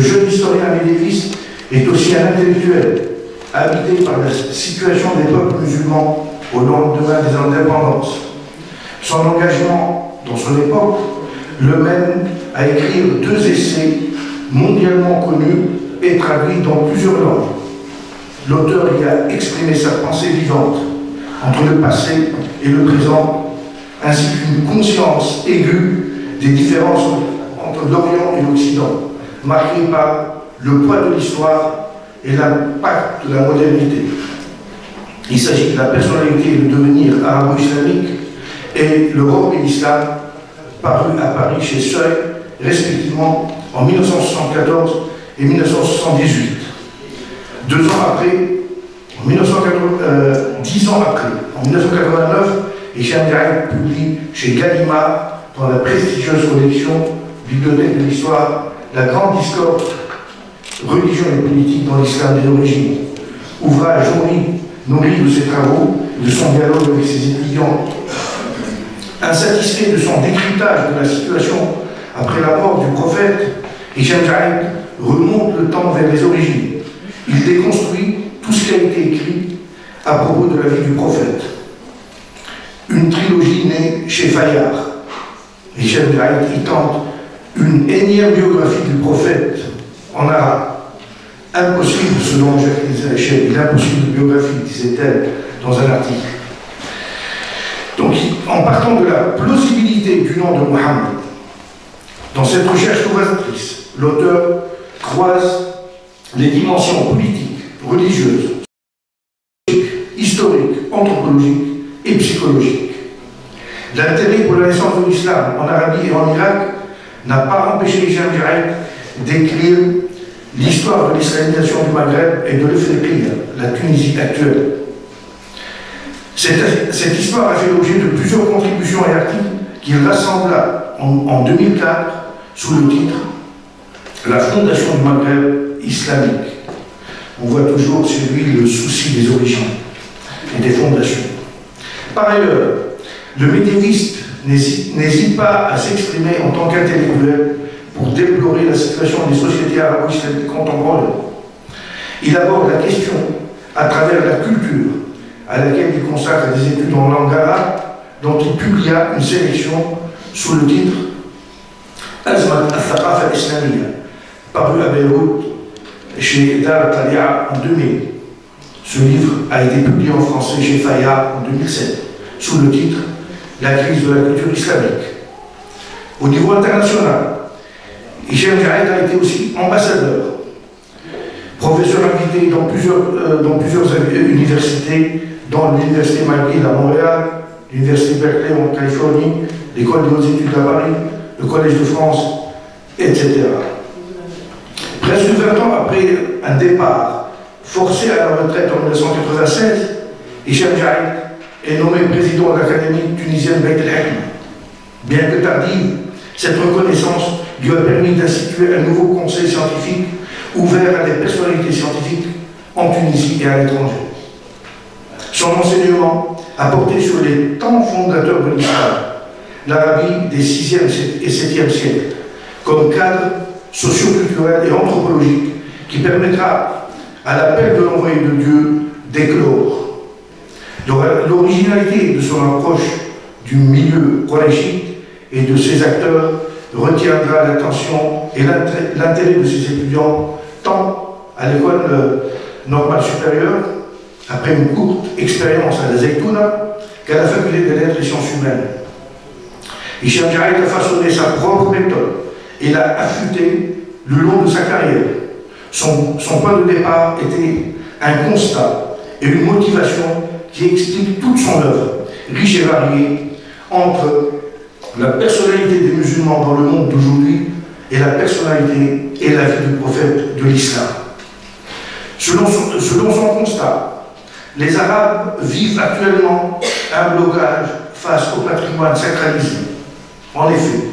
jeune historien médiéviste est aussi un intellectuel, habité par la situation des peuples musulmans au lendemain des indépendances. Son engagement dans son époque le mène à écrire 2 essais mondialement connus et traduits dans plusieurs langues. L'auteur y a exprimé sa pensée vivante entre le passé et le présent, ainsi qu'une conscience aiguë des différences entre l'Orient et l'Occident, marquées par le poids de l'histoire et l'impact de la modernité. Il s'agit de la personnalité et du devenir arabo-islamique et l'Europe et l'islam, paru à Paris chez Seuil, respectivement en 1974 et 1978. 2 ans après, 10 ans après, en 1989, Hicham Diaye publie chez Gallimard, dans la prestigieuse collection Bibliothèque de l'Histoire, La Grande Discorde, religion et politique dans l'islam des origines. Ouvrage nourri de ses travaux, de son dialogue avec ses étudiants. Insatisfait de son décryptage de la situation après la mort du prophète, Hicham Diaye remonte le temps vers les origines. Il déconstruit tout ce qui a été écrit à propos de la vie du prophète. Une trilogie née chez Fayard. Hicham Diaye y tente une énième biographie du prophète en arabe. Impossible, selon Jacques Izachel, il est impossible de biographie, disait-elle dans un article. Donc, en partant de la plausibilité du nom de Mohammed, dans cette recherche novatrice, l'auteur croise les dimensions politiques, religieuses, historiques, anthropologiques et psychologiques. L'intérêt pour la naissance de l'islam en Arabie et en Irak n'a pas empêché Hicham Diaye d'écrire l'histoire de l'islamisation du Maghreb et de l'Afrique, la Tunisie actuelle. Cette histoire a fait l'objet de plusieurs contributions et articles qu'il rassembla en 2004 sous le titre « La fondation du Maghreb islamique ». On voit toujours chez lui le souci des origines et des fondations. Par ailleurs, le médiéviste n'hésite pas à s'exprimer en tant qu'intellectuel pour déplorer la situation des sociétés arabo-islamiques contemporaines. Il aborde la question à travers la culture, à laquelle il consacre des études en langue arabe, dont il publia une sélection sous le titre Azmat al-Thaqafa al-Islamiyya, paru à Beyrouth chez Dar al-Tali'a en 2000. Ce livre a été publié en français chez Fayard en 2007, sous le titre La crise de la culture islamique. Au niveau international, Hicham Diaye a été aussi ambassadeur, professeur invité dans plusieurs universités, dont l'université McGill à Montréal, l'université Berkeley en Californie, l'école des hautes études à Paris, le Collège de France, etc. Presque 20 ans après un départ forcé à la retraite en 1996, Hicham Diaye est nommé président de l'Académie tunisienne Beit el-Hekma. Bien que tardive, cette reconnaissance lui a permis d'instituer un nouveau conseil scientifique ouvert à des personnalités scientifiques en Tunisie et à l'étranger. Son enseignement a porté sur les temps fondateurs de l'islam, l'Arabie des 6e et 7e siècles, comme cadre socio-culturel et anthropologique qui permettra à l'appel de l'envoyé de Dieu d'éclore. L'originalité de son approche du milieu quraishite et de ses acteurs retiendra l'attention et l'intérêt de ses étudiants, tant à l'école normale supérieure, après une courte expérience à la Zaytouna, qu'à la faculté des lettres et sciences humaines. Hicham Diaye a façonné sa propre méthode et l'a affûtée le long de sa carrière. Son point de départ était un constat et une motivation qui explique toute son œuvre, riche et variée, entre la personnalité des musulmans dans le monde d'aujourd'hui et la personnalité et la vie du prophète de l'islam. Selon son constat, les Arabes vivent actuellement un blocage face au patrimoine sacralisé. En effet,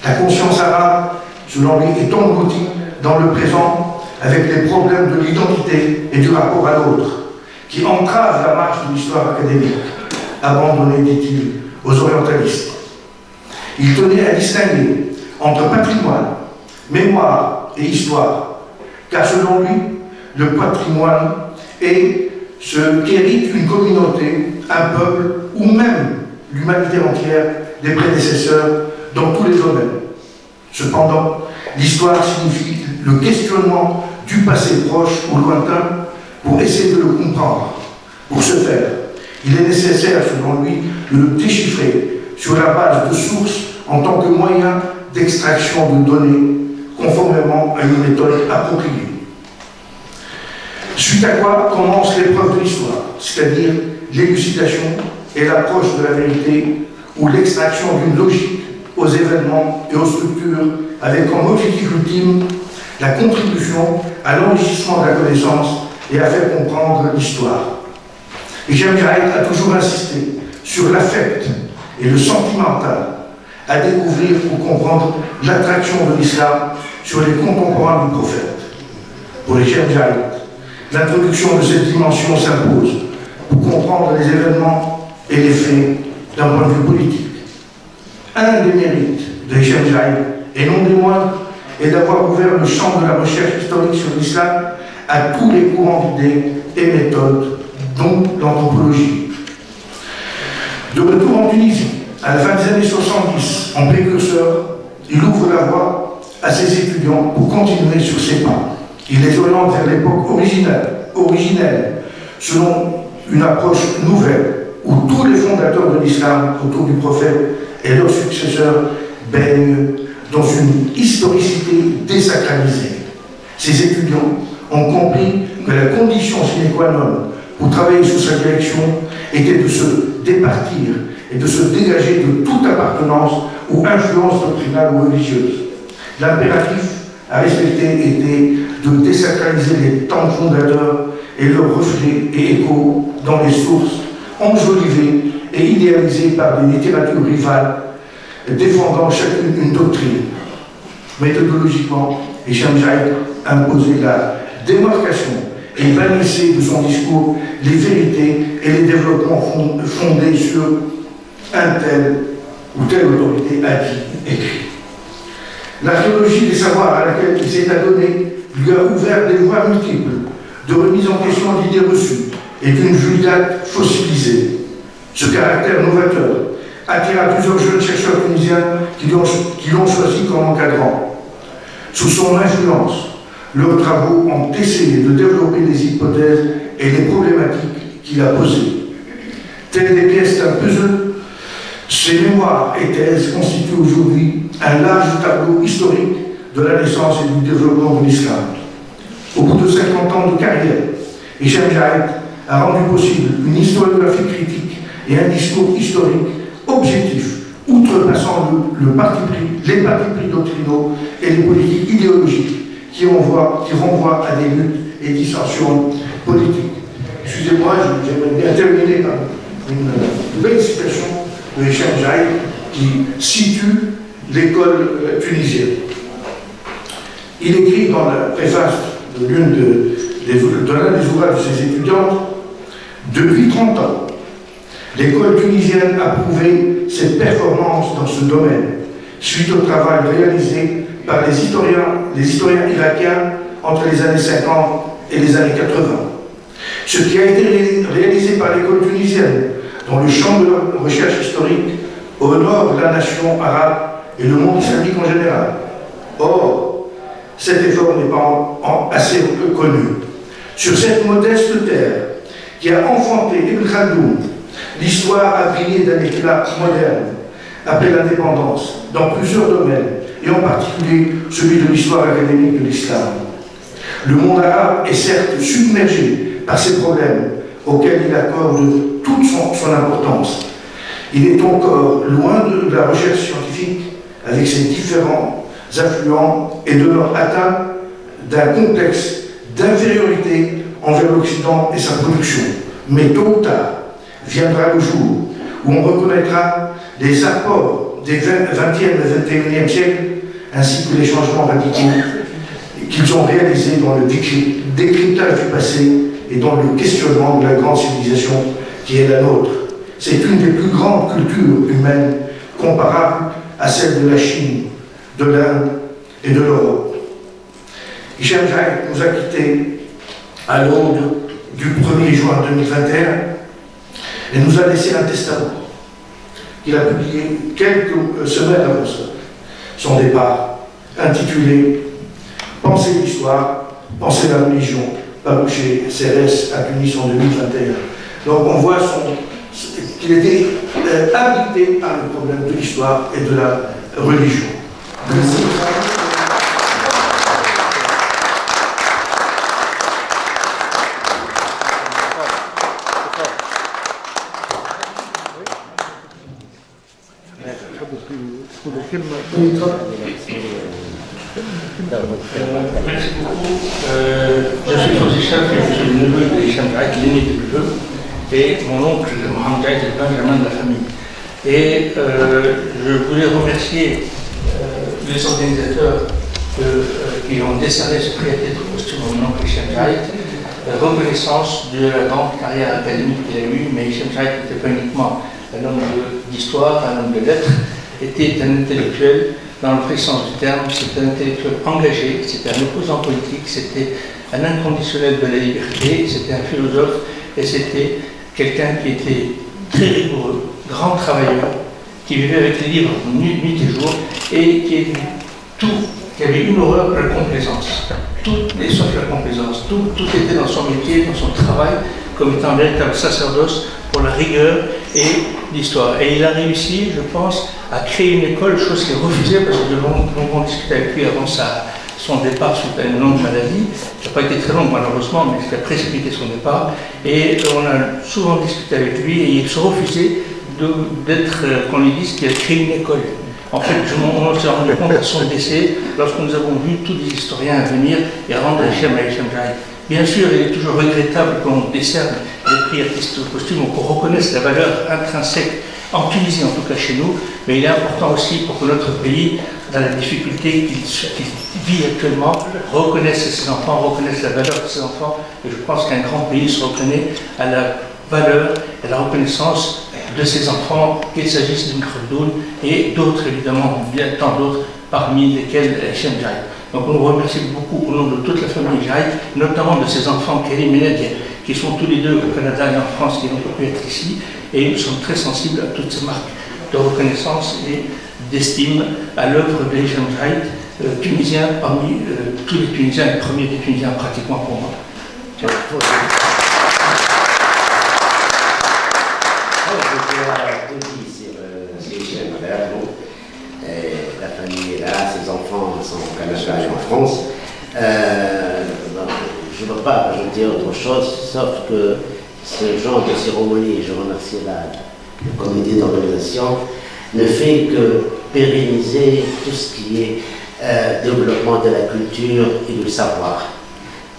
la conscience arabe, selon lui, est engloutie dans le présent avec les problèmes de l'identité et du rapport à l'autre, qui entravent la marche de l'histoire académique, abandonnée, dit-il, aux orientalistes. Il tenait à distinguer entre patrimoine, mémoire et histoire, car selon lui, le patrimoine est ce qu'hérite une communauté, un peuple ou même l'humanité entière des prédécesseurs dans tous les domaines. Cependant, l'histoire signifie le questionnement du passé proche ou lointain pour essayer de le comprendre. Pour ce faire, il est nécessaire, selon lui, de le déchiffrer sur la base de sources en tant que moyen d'extraction de données conformément à une méthode appropriée. Suite à quoi commence l'épreuve de l'histoire, c'est-à-dire l'élucidation et l'approche de la vérité ou l'extraction d'une logique aux événements et aux structures avec comme objectif ultime la contribution à l'enrichissement de la connaissance et à faire comprendre l'histoire. Hicham Jaïd a toujours insisté sur l'affect et le sentimental à découvrir pour comprendre l'attraction de l'islam sur les contemporains du prophète. Pour Hicham Jaïd, l'introduction de cette dimension s'impose pour comprendre les événements et les faits d'un point de vue politique. Un des mérites de Hicham Jaïd, et non des moindres, est d'avoir ouvert le champ de la recherche historique sur l'islam à tous les courants d'idées et méthodes, dont l'anthropologie. De retour en Tunisie, à la fin des années 70, en précurseur, il ouvre la voie à ses étudiants pour continuer sur ses pas. Il les oriente vers l'époque originelle, selon une approche nouvelle, où tous les fondateurs de l'islam autour du prophète et leurs successeurs baignent dans une historicité désacralisée. Ces étudiants ont compris que la condition sine qua non pour travailler sous sa direction était de se départir et de se dégager de toute appartenance ou influence doctrinale ou religieuse. L'impératif à respecter était de désacraliser les temps fondateurs et leurs reflets et échos dans les sources enjolivées et idéalisées par des littératures rivales défendant chacune une doctrine. Méthodologiquement, Hicham Jaïd imposait la démarcation et bannissait de son discours les vérités et les développements fondés sur un tel ou telle autorité a dit, écrit. L'archéologie des savoirs à laquelle il s'est adonné lui a ouvert des voies multiples de remise en question d'idées reçues et d'une vulgate fossilisée. Ce caractère novateur attira plusieurs jeunes chercheurs tunisiens qui l'ont choisi comme encadrant. Sous son influence, leurs travaux ont essayé de développer les hypothèses et les problématiques qu'il a posées. Telles des pièces d'un puzzle, ses mémoires et thèses constituent aujourd'hui un large tableau historique de la naissance et du développement de l'islam. Au bout de 50 ans de carrière, Hicham Jaïd a rendu possible une historiographie critique et un discours historique objectif, outrepassant les partis pris doctrinaux et les politiques idéologiques qui renvoient à des luttes et dissensions politiques. Excusez-moi, j'aimerais bien terminer par une belle citation de Hicham Jaïd qui situe l'école tunisienne. Il écrit dans la préface de l'un des ouvrages de ses étudiantes, « Depuis 30 ans, l'école tunisienne a prouvé ses performances dans ce domaine, suite au travail réalisé par les historiens irakiens entre les années 50 et les années 80. Ce qui a été réalisé par l'école tunisienne dans le champ de la recherche historique honore la nation arabe et le monde islamique en général. Or, cet effort n'est pas assez connu. Sur cette modeste terre qui a enfanté Ibn Khaldoun, l'histoire a brillé d'un éclat moderne après l'indépendance dans plusieurs domaines, et en particulier celui de l'histoire académique de l'islam. Le monde arabe est certes submergé par ces problèmes auxquels il accorde toute son importance. Il est encore loin de la recherche scientifique avec ses différents affluents et de leur atteinte d'un complexe d'infériorité envers l'Occident et sa production. Mais tôt ou tard, viendra le jour où on reconnaîtra les apports des 20e et 21e siècles ainsi que les changements radicaux qu'ils ont réalisés dans le décryptage du passé et dans le questionnement de la grande civilisation qui est la nôtre. C'est une des plus grandes cultures humaines comparables à celle de la Chine, de l'Inde et de l'Europe. Hicham Jaïd nous a quittés à l'aube du 1er juin 2021 et nous a laissé un testament qu'il a publié quelques semaines avant son départ, intitulé « Penser l'histoire, penser la religion », paru chez CRS à Tunis en 2021. Donc on voit qu'il était habité par le problème de l'histoire et de la religion. Merci. Merci beaucoup. Je suis Fawzi Chaf, je suis le neveu de Hicham Jaïd, l'aîné des neveux. et mon oncle Mohamed Jaïd est le benjamin de la famille. Et je voulais remercier les organisateurs qui ont décerné ce prix à titre posthume à mon oncle Hichem Jaïd, reconnaissance de la grande carrière académique qu'il a eue, mais Hichem Jaïd n'était pas uniquement un homme d'histoire, un homme de lettres, était un intellectuel dans le vrai sens du terme, c'était un intellectuel engagé, c'était un opposant politique, c'était un inconditionnel de la liberté, c'était un philosophe et c'était quelqu'un qui était très rigoureux, grand travailleur, qui vivait avec les livres nuit et jour et qui avait une horreur de la complaisance. Sauf la complaisance. Tout était dans son métier, dans son travail, comme étant un véritable sacerdoce pour la rigueur et l'histoire. Et il a réussi, je pense, à créer une école, chose qui est refusée, parce que nous avons discuté avec lui avant son départ suite à une longue maladie. Ça n'a pas été très long malheureusement, mais c'était précipité son départ. Et on a souvent discuté avec lui et il se refusait qu'on lui dise qu'il a créé une école. En fait, on s'est rendu compte à son décès, lorsque nous avons vu tous les historiens venir et rendre Hichem à Hichem Jaïd. Bien sûr, il est toujours regrettable qu'on décerne les prix artistes posthumes, qu'on reconnaisse la valeur intrinsèque, en Tunisie en tout cas chez nous, mais il est important aussi pour que notre pays, dans la difficulté qu'il vit actuellement, reconnaisse ses enfants, reconnaisse la valeur de ses enfants, et je pense qu'un grand pays se reconnaît à la valeur et à la reconnaissance de ses enfants, qu'il s'agisse d'une Khaldun et d'autres évidemment, bien tant d'autres, parmi lesquels Hichem Jaïd. Donc on vous remercie beaucoup au nom de toute la famille Jaïd, notamment de ses enfants Karim et Nadia, qui sont tous les deux au Canada et en France, qui n'ont pas pu être ici, et nous sommes très sensibles à toutes ces marques de reconnaissance et d'estime à l'œuvre de Hichem Jaïd, tunisien parmi tous les Tunisiens, les premiers des Tunisiens pratiquement pour moi. La famille est là, ses enfants sont au Canada et en France. Je ne veux pas ajouter autre chose, sauf que ce genre de cérémonie, je remercie le comité d'organisation, ne fait que pérenniser tout ce qui est développement de la culture et du savoir.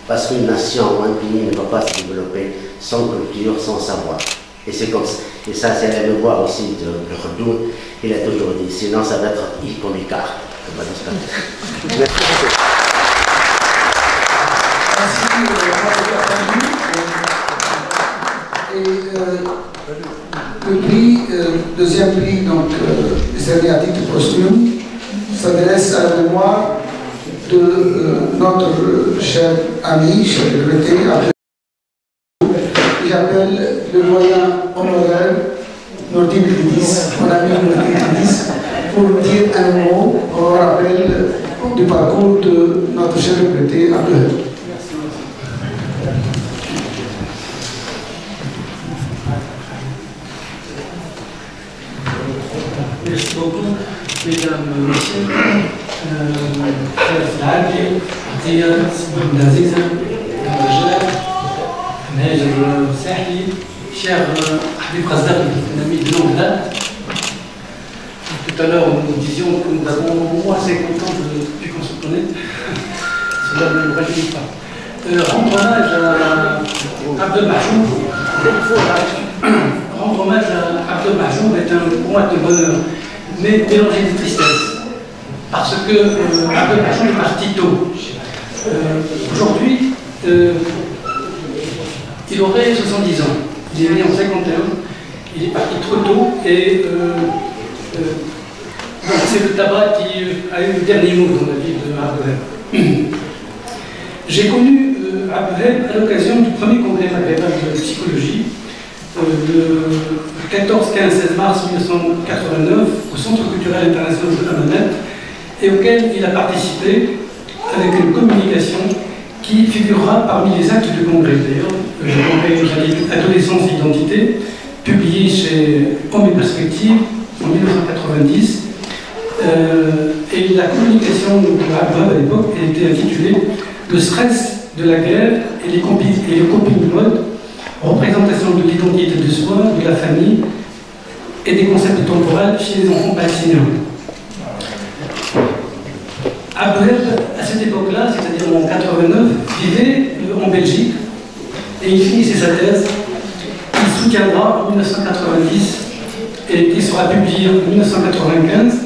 Parce qu'une nation ou un pays ne peut pas se développer sans culture, sans savoir. Et c'est comme ça. Et ça, c'est la mémoire aussi de Khaldun. Il a toujours dit, sinon ça va être iconicar. Merci. Et le prix, deuxième prix, donc, décerné à titre posthume, s'adresse à la mémoire de notre cher ami, cher regretté, j'appelle le doyen honoraire Nourdine Idriss, mon ami Nourdine Idriss, pour dire un mot en rappel du parcours de notre cher regretté Abdel. Merci beaucoup, mesdames, messieurs, chers Albi, Atia, Abdelaziz, Abdelajal, Najer Sahli, cher Habib Khazdak, un ami de longue date. Tout à l'heure, nous disions que nous avons au moins 50 ans depuis qu'on se connaît. Cela ne nous rajeunit pas. Rendre hommage à Abdel Mahjoub, rendre hommage à Abdel Mahjoub est pour moi un bonheur, mais mélangé de tristesse. Parce que Abdel Mahjoub est parti tôt. Aujourd'hui, il aurait 70 ans. Il est né en 51, il est parti trop tôt et donc c'est le tabac qui a eu le dernier mot dans la vie de Abdelheb. J'ai connu Abdelheb à l'occasion du premier congrès maghrébin de psychologie, le 14-15-16 mars 1989, au Centre culturel international de Hammamet, et auquel il a participé avec une communication qui figurera parmi les actes du congrès. D'ailleurs, le congrès Adolescence et Identité, publié chez Homme et Perspective en 1990. Et la communication de Abdelheb à l'époque était intitulée « Le stress de la guerre et les coping modes, représentation de l'identité de soi, de la famille et des concepts temporels chez les enfants palestiniens ». Abdelheb, à cette époque-là, c'est-à-dire en 89, vivait en Belgique et il finissait sa thèse. Il soutiendra en 1990 et qui sera publié en 1995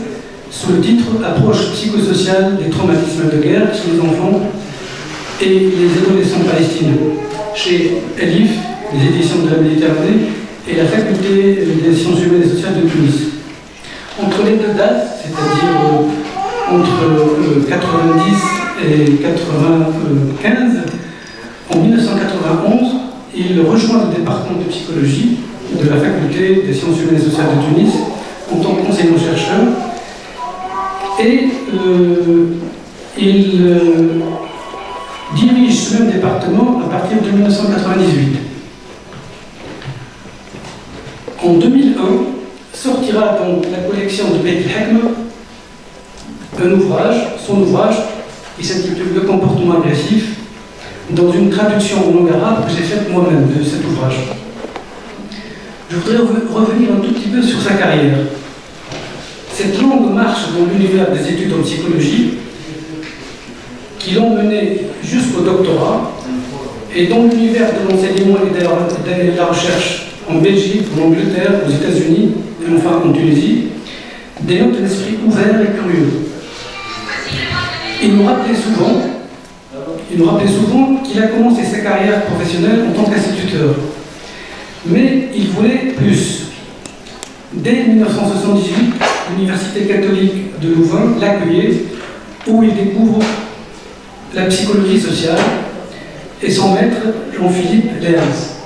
sous le titre « Approche psychosociale des traumatismes de guerre chez les enfants et les adolescents palestiniens » chez Elif, les éditions de la Méditerranée, et la faculté des sciences humaines et sociales de Tunis. Entre les deux dates, c'est-à-dire entre 90 et 95, en 1991, il rejoint le département de psychologie de la faculté des sciences humaines et sociales de Tunis en tant qu'enseignant-chercheur, et il dirige ce même département à partir de 1998. En 2001, sortira donc la collection de Beit Hekma son ouvrage qui s'intitule Le comportement agressif, dans une traduction en langue arabe que j'ai faite moi-même de cet ouvrage. Je voudrais revenir un tout petit peu sur sa carrière. Cette longue marche dans l'univers des études en psychologie, qui l'ont mené jusqu'au doctorat, et dans l'univers de l'enseignement et de la recherche en Belgique, en Angleterre, aux États-Unis et enfin en Tunisie, dénote un esprit ouvert et curieux. Il nous rappelait souvent qu'il a commencé sa carrière professionnelle en tant qu'instituteur. Mais il voulait plus. Dès 1978, l'Université catholique de Louvain l'accueillait, où il découvre la psychologie sociale et son maître, Jean-Philippe Léens.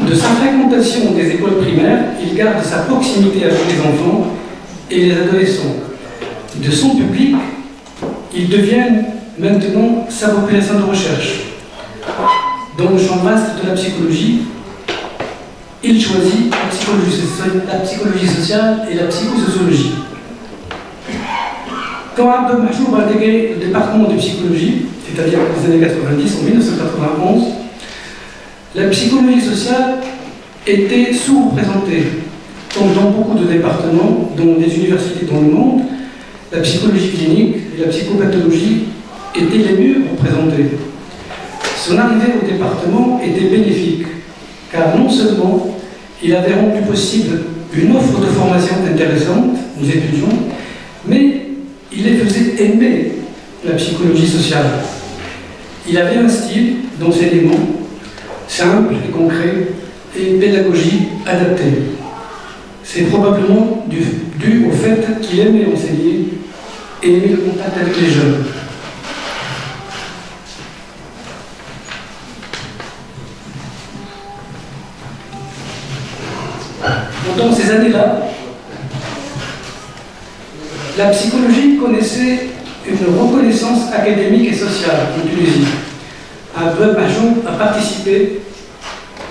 De sa fréquentation des écoles primaires, il garde sa proximité avec les enfants et les adolescents. De son public, ils deviennent maintenant sa population de recherche. Dans le champ vaste de la psychologie, il choisit la psychologie sociale et la psychosociologie. Quand Abdel Mahjoub a intégré le département de psychologie, c'est-à-dire dans les années 90, en 1991, la psychologie sociale était sous-représentée, comme dans beaucoup de départements, dans des universités dans le monde. La psychologie clinique et la psychopathologie étaient les mieux représentées. Son arrivée au département était bénéfique, car non seulement il avait rendu possible une offre de formation intéressante aux étudiants, mais il les faisait aimer la psychologie sociale. Il avait un style d'enseignement simple et concret et une pédagogie adaptée. C'est probablement dû au fait qu'il aimait enseigner et aimait le contact avec les jeunes. Pendant ces années-là, la psychologie connaissait une reconnaissance académique et sociale en Tunisie. Abdel Mahjoub a participé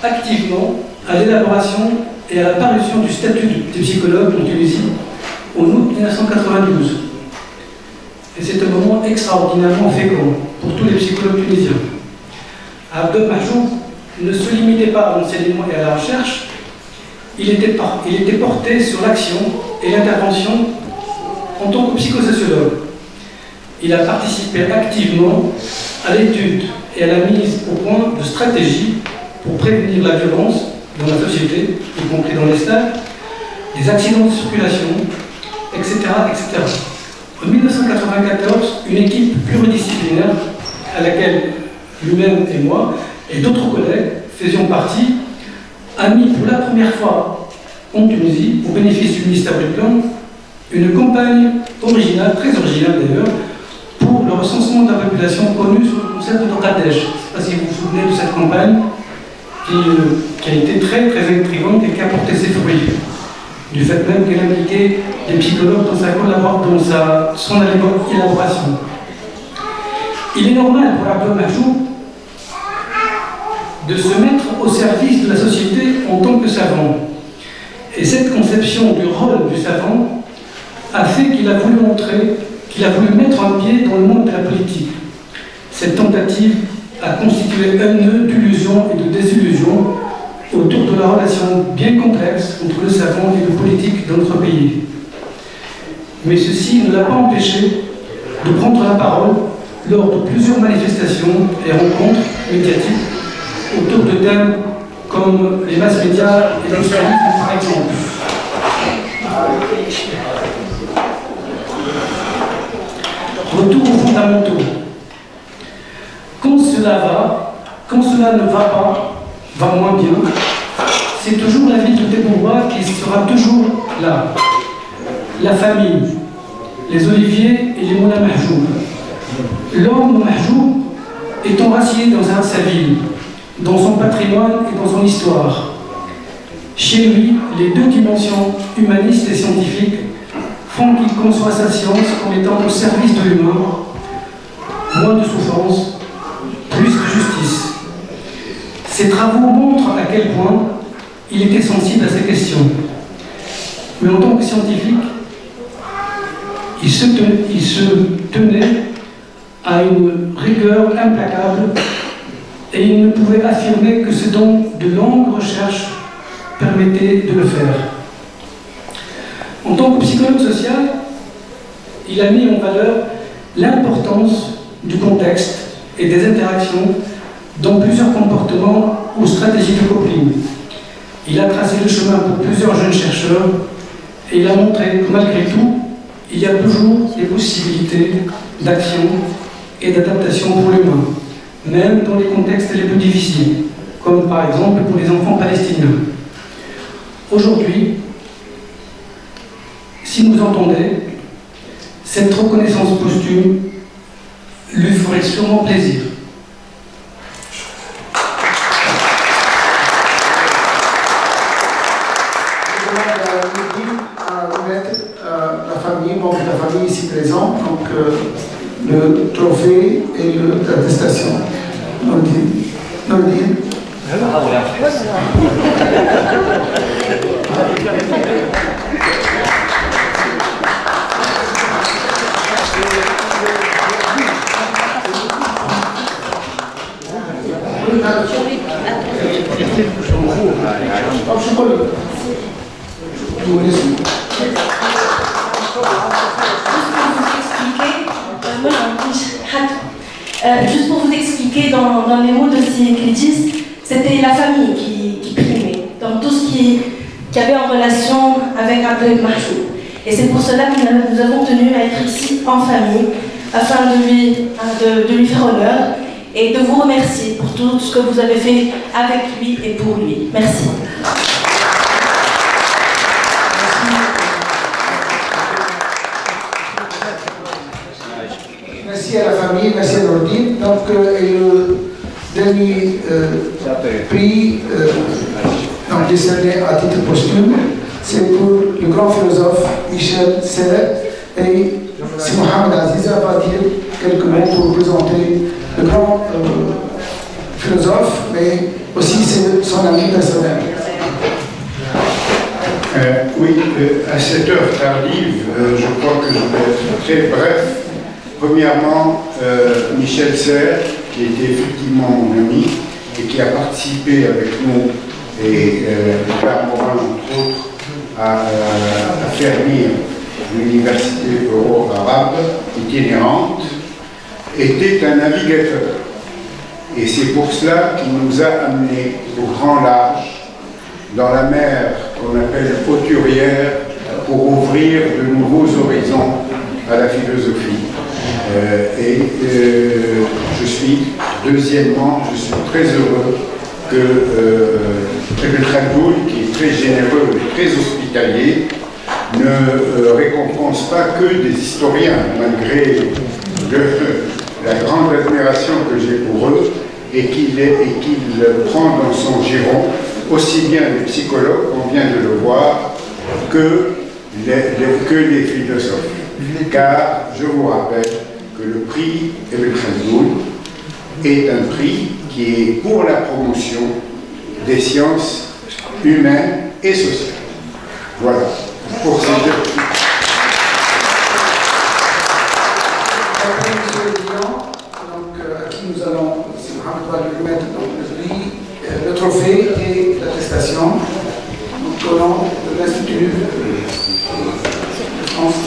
activement à l'élaboration et à la parution du statut de psychologue en Tunisie en août 1992. Et c'est un moment extraordinairement fécond pour tous les psychologues tunisiens. Abdel Mahjoub ne se limitait pas à l'enseignement et à la recherche, il était porté sur l'action et l'intervention en tant que psychosociologue. Il a participé activement à l'étude et à la mise au point de stratégies pour prévenir la violence dans la société, y compris dans les stades, des accidents de circulation, etc., etc. En 1994, une équipe pluridisciplinaire, à laquelle lui-même et moi et d'autres collègues faisions partie, a mis pour la première fois en Tunisie, au bénéfice du ministère du Plan, une campagne originale, très originale d'ailleurs, pour le recensement de la population connue sous le concept de Qadesh. Je ne sais pas si vous vous souvenez de cette campagne qui a été très très intrigante et qui a porté ses fruits. Du fait même qu'elle impliquait des psychologues dans son élaboration. Il est normal pour Abdel Mahjoub de se mettre au service de la société en tant que savant. Et cette conception du rôle du savant a fait qu'il a voulu mettre un pied dans le monde de la politique. Cette tentative a constitué un nœud d'illusion et de désillusion autour de la relation bien complexe entre le savant et le politique dans notre pays. Mais ceci ne l'a pas empêché de prendre la parole lors de plusieurs manifestations et rencontres médiatiques autour de thèmes comme les masses médias et l'extrémisme, par exemple. Retour aux fondamentaux. Quand cela ne va pas, va moins bien, c'est toujours la vie de Tebbourba qui sera toujours là. La famille, les oliviers et les moulins mahjoub. L'homme mahjoub est enraciné dans sa ville, dans son patrimoine et dans son histoire. Chez lui, les deux dimensions humanistes et scientifiques font qu'il conçoit sa science comme étant au service de l'humain, moins de souffrance, plus de justice. Ses travaux montrent à quel point il était sensible à ces questions. Mais en tant que scientifique, il se tenait à une rigueur implacable et il ne pouvait affirmer que ce dont de longues recherches permettaient de le faire. En tant que psychologue social, il a mis en valeur l'importance du contexte et des interactions dans plusieurs comportements ou stratégies de coping. Il a tracé le chemin pour plusieurs jeunes chercheurs et il a montré que malgré tout, il y a toujours des possibilités d'action et d'adaptation pour l'humain, même dans les contextes les plus difficiles, comme par exemple pour les enfants palestiniens. Aujourd'hui, si vous entendez, cette reconnaissance posthume lui ferait sûrement plaisir. Membre de la famille ici présent, donc le trophée et l'attestation. Nordine. Juste pour vous expliquer, dans les mots de Clédis, c'était la famille qui primait, dans tout ce qui avait en relation avec Abdel Mahjoub. Et c'est pour cela que nous avons tenu à être ici en famille, afin de lui faire honneur et de vous remercier pour tout ce que vous avez fait avec lui et pour lui. Merci. Merci à la famille, merci à Nordine. Donc, le dernier prix décerné à titre posthume, c'est pour le grand philosophe Michel Serres. Et si Mohamed Aziza va dire quelques mots pour présenter le grand philosophe, mais aussi son ami personnel. Oui, à cette heure tardive, je crois que je vais être très bref. Premièrement, Michel Serres, qui était effectivement mon ami et qui a participé avec nous et Claire Morin, entre autres, à faire venir l'université euro-arabe itinérante, était un navigateur. Et c'est pour cela qu'il nous a amenés au grand large, dans la mer qu'on appelle hauturière, pour ouvrir de nouveaux horizons à la philosophie. Deuxièmement, je suis très heureux que Ibn Khaldoun, qui est très généreux et très hospitalier, ne récompense pas que des historiens, malgré la grande admiration que j'ai pour eux, et qu'il prend dans son giron aussi bien les psychologues, on vient de le voir, que les philosophes. Car je vous rappelle que le prix Ibn Khaldoun est un prix qui est pour la promotion des sciences humaines et sociales. Voilà, pour ces deux prix. À qui nous allons, si Mohamed va lui remettre le prix, le trophée et l'attestation, au nom de l'Institut de France.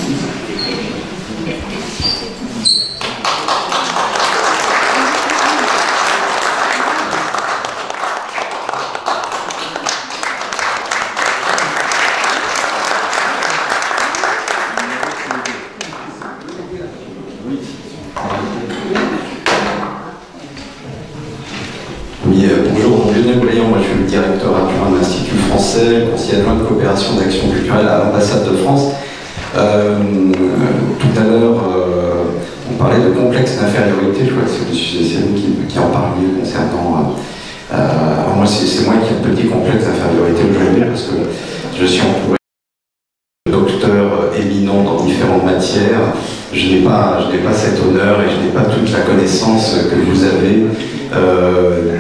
Marcel, conseiller adjoint de coopération d'action culturelle à l'ambassade de France. Tout à l'heure, on parlait de complexe d'infériorité, je crois que c'est vous qui en parliez concernant... moi, c'est moi qui ai un petit complexe d'infériorité aujourd'hui, parce que je suis entouré de docteurs éminents dans différentes matières. Je n'ai pas cet honneur et je n'ai pas toute la connaissance que vous avez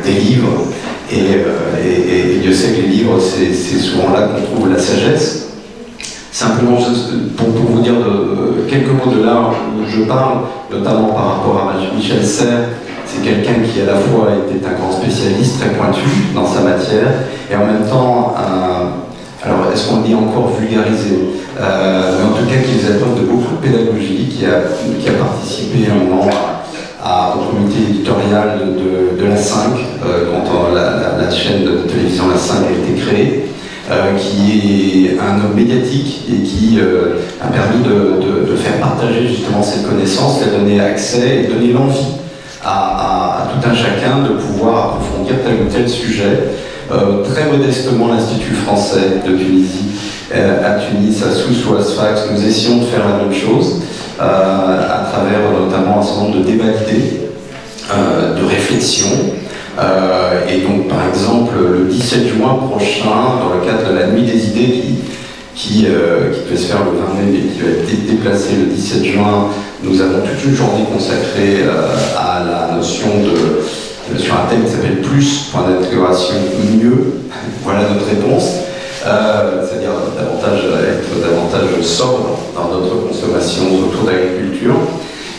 des livres. Et Dieu sait que les livres, c'est souvent là qu'on trouve la sagesse. Simplement, pour vous dire quelques mots de l'art où je parle, notamment par rapport à Michel Serres, c'est quelqu'un qui à la fois était un grand spécialiste, très pointu dans sa matière, et en même temps, alors est-ce qu'on dit encore vulgarisé, mais en tout cas qui faisait preuve de beaucoup de pédagogie, qui a participé un moment au comité éditorial de la 5, quand la chaîne de télévision La 5 a été créée, qui est un homme médiatique et qui a permis de faire partager justement cette connaissance, de donner accès et donner l'envie à tout un chacun de pouvoir approfondir tel ou tel sujet. Très modestement, l'Institut français de Tunisie, à Tunis, à Sousse ou à Sfax, nous essayons de faire la même chose, à travers notamment un certain nombre de débats d'idées, de réflexions. Et donc, par exemple, le 17 juin prochain, dans le cadre de la Nuit des idées qui peut se faire le 20 mai, mais qui va être déplacée le 17 juin, nous avons toute une journée consacrée à la notion sur un thème qui s'appelle plus, point d'intégration, mieux. Voilà notre réponse. C'est-à-dire être davantage sobre dans notre consommation autour de l'agriculture.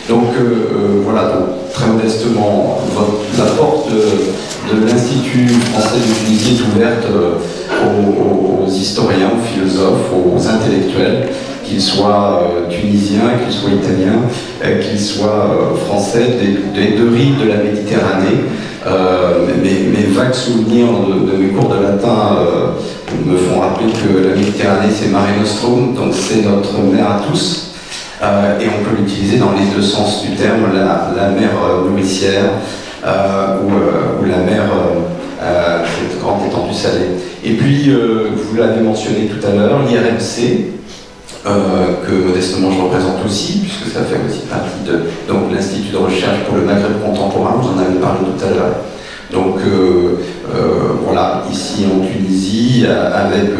Donc voilà, donc, très modestement, la porte de l'Institut français de Tunisie est ouverte aux historiens, aux philosophes, aux intellectuels, qu'ils soient tunisiens, qu'ils soient italiens, qu'ils soient français, des deux rives de la Méditerranée. Mes vagues souvenirs de mes cours de latin me font rappeler que la Méditerranée c'est Mare Nostrum, donc c'est notre mer à tous. Et on peut l'utiliser dans les deux sens du terme, la mer nourricière ou la mer, cette grande étendue salée. Et puis, vous l'avez mentionné tout à l'heure, l'IRMC, que modestement je représente aussi, puisque ça fait aussi partie de l'Institut de recherche pour le Maghreb contemporain, vous en avez parlé tout à l'heure. Donc voilà, ici en Tunisie, avec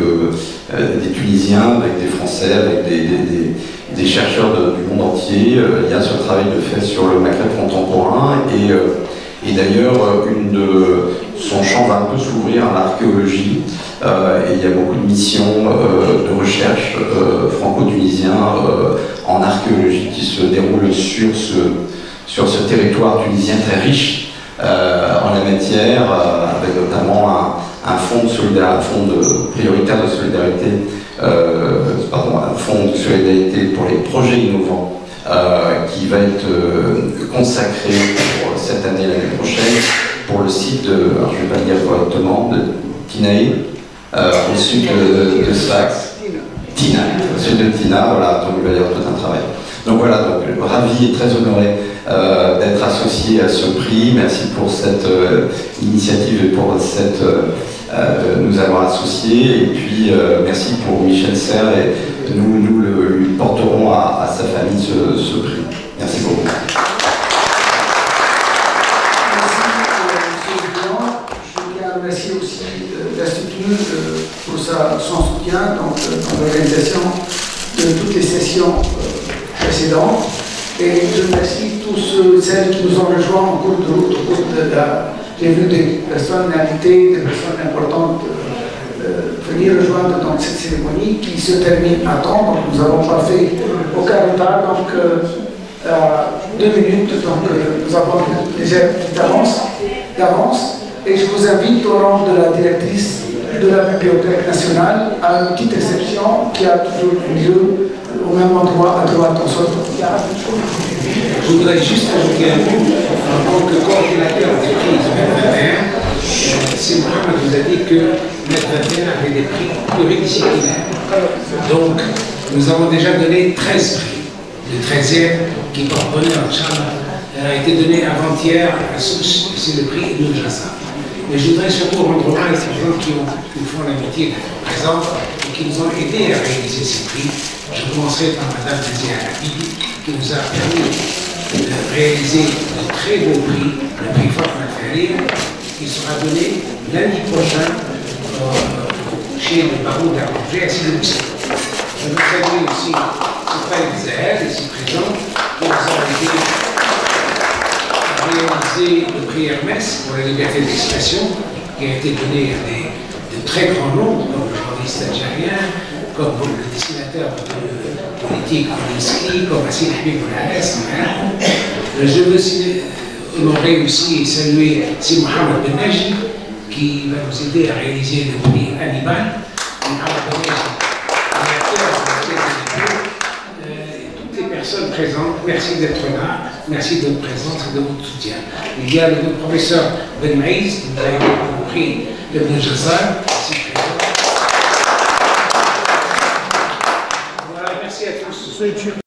des Tunisiens, avec des Français, avec des chercheurs du monde entier, il y a ce travail de fait sur le Maghreb contemporain, et d'ailleurs son champ va un peu s'ouvrir à l'archéologie, et il y a beaucoup de missions de recherche franco-tunisiens en archéologie qui se déroulent sur ce territoire tunisien très riche en la matière, avec notamment un fonds de solidarité, prioritaire de solidarité, un fonds de solidarité pour les projets innovants qui va être consacré pour cette année, l'année prochaine, pour le site de, alors je ne vais pas le dire correctement, de Tinaï, au sud de Sfax. Tina, au sud de Tina, voilà, donc il va y avoir tout un travail. Donc voilà, donc, ravi et très honoré d'être associé à ce prix. Merci pour cette initiative et pour nous avoir associés. Et puis merci pour Michel Serres, et nous lui porterons à sa famille ce prix. Merci beaucoup. Merci aussi l'Institut pour son soutien dans l'organisation de toutes les sessions précédentes. Et je remercie tous celles qui nous ont rejoints en cours de route, au cours de j'ai vu des personnes invitées, des personnes importantes venir rejoindre donc, cette cérémonie qui se termine à temps. Donc nous n'avons pas fait aucun retard, donc 2 minutes, donc nous avons déjà d'avance. Et je vous invite au rang de la directrice de la Bibliothèque nationale à une petite réception qui a toujours lieu au même endroit à droite en sortant. Je voudrais juste ajouter un mot en tant que coordinateur des prix MED21. C'est moi qui vous a dit que MED21 avait des prix pluridisciplinaires. Donc, nous avons déjà donné 13 prix. Le 13e, qui porte bonheur, Inch'Allah, a été donné avant-hier à Sousse, c'est le prix Nour Jassa. Mais je voudrais surtout rendre hommage aux gens qui nous font l'amitié d'être présents et qui nous ont aidés à réaliser ces prix. Je commencerai par Mme Nazia Habib, qui nous a permis de réaliser de très beaux prix, le prix Fatma Karim, qui sera donné lundi prochain chez le baron d'Arranger à Sidi-Boussel. Je veux saluer aussi Stéphane Zahed, ici présent, qui nous a aidé à réaliser le prix Hermès pour la liberté d'expression, qui a été donné à de très grands noms, comme le journaliste algérien, comme le dessinateur politique Polinski, comme Assil Habib Boulales. Je veux honorer aussi et saluer Si Mohamed Ben Naji, qui va nous aider à réaliser le prix Hannibal. Mohamed Ben Naji, toutes les personnes présentes, merci d'être là, merci de votre présence et de votre soutien. Il y a le professeur Ben Maïs, qui nous a aidé pour le prix Ibn Jazar, ici présent. Voilà, merci à tous.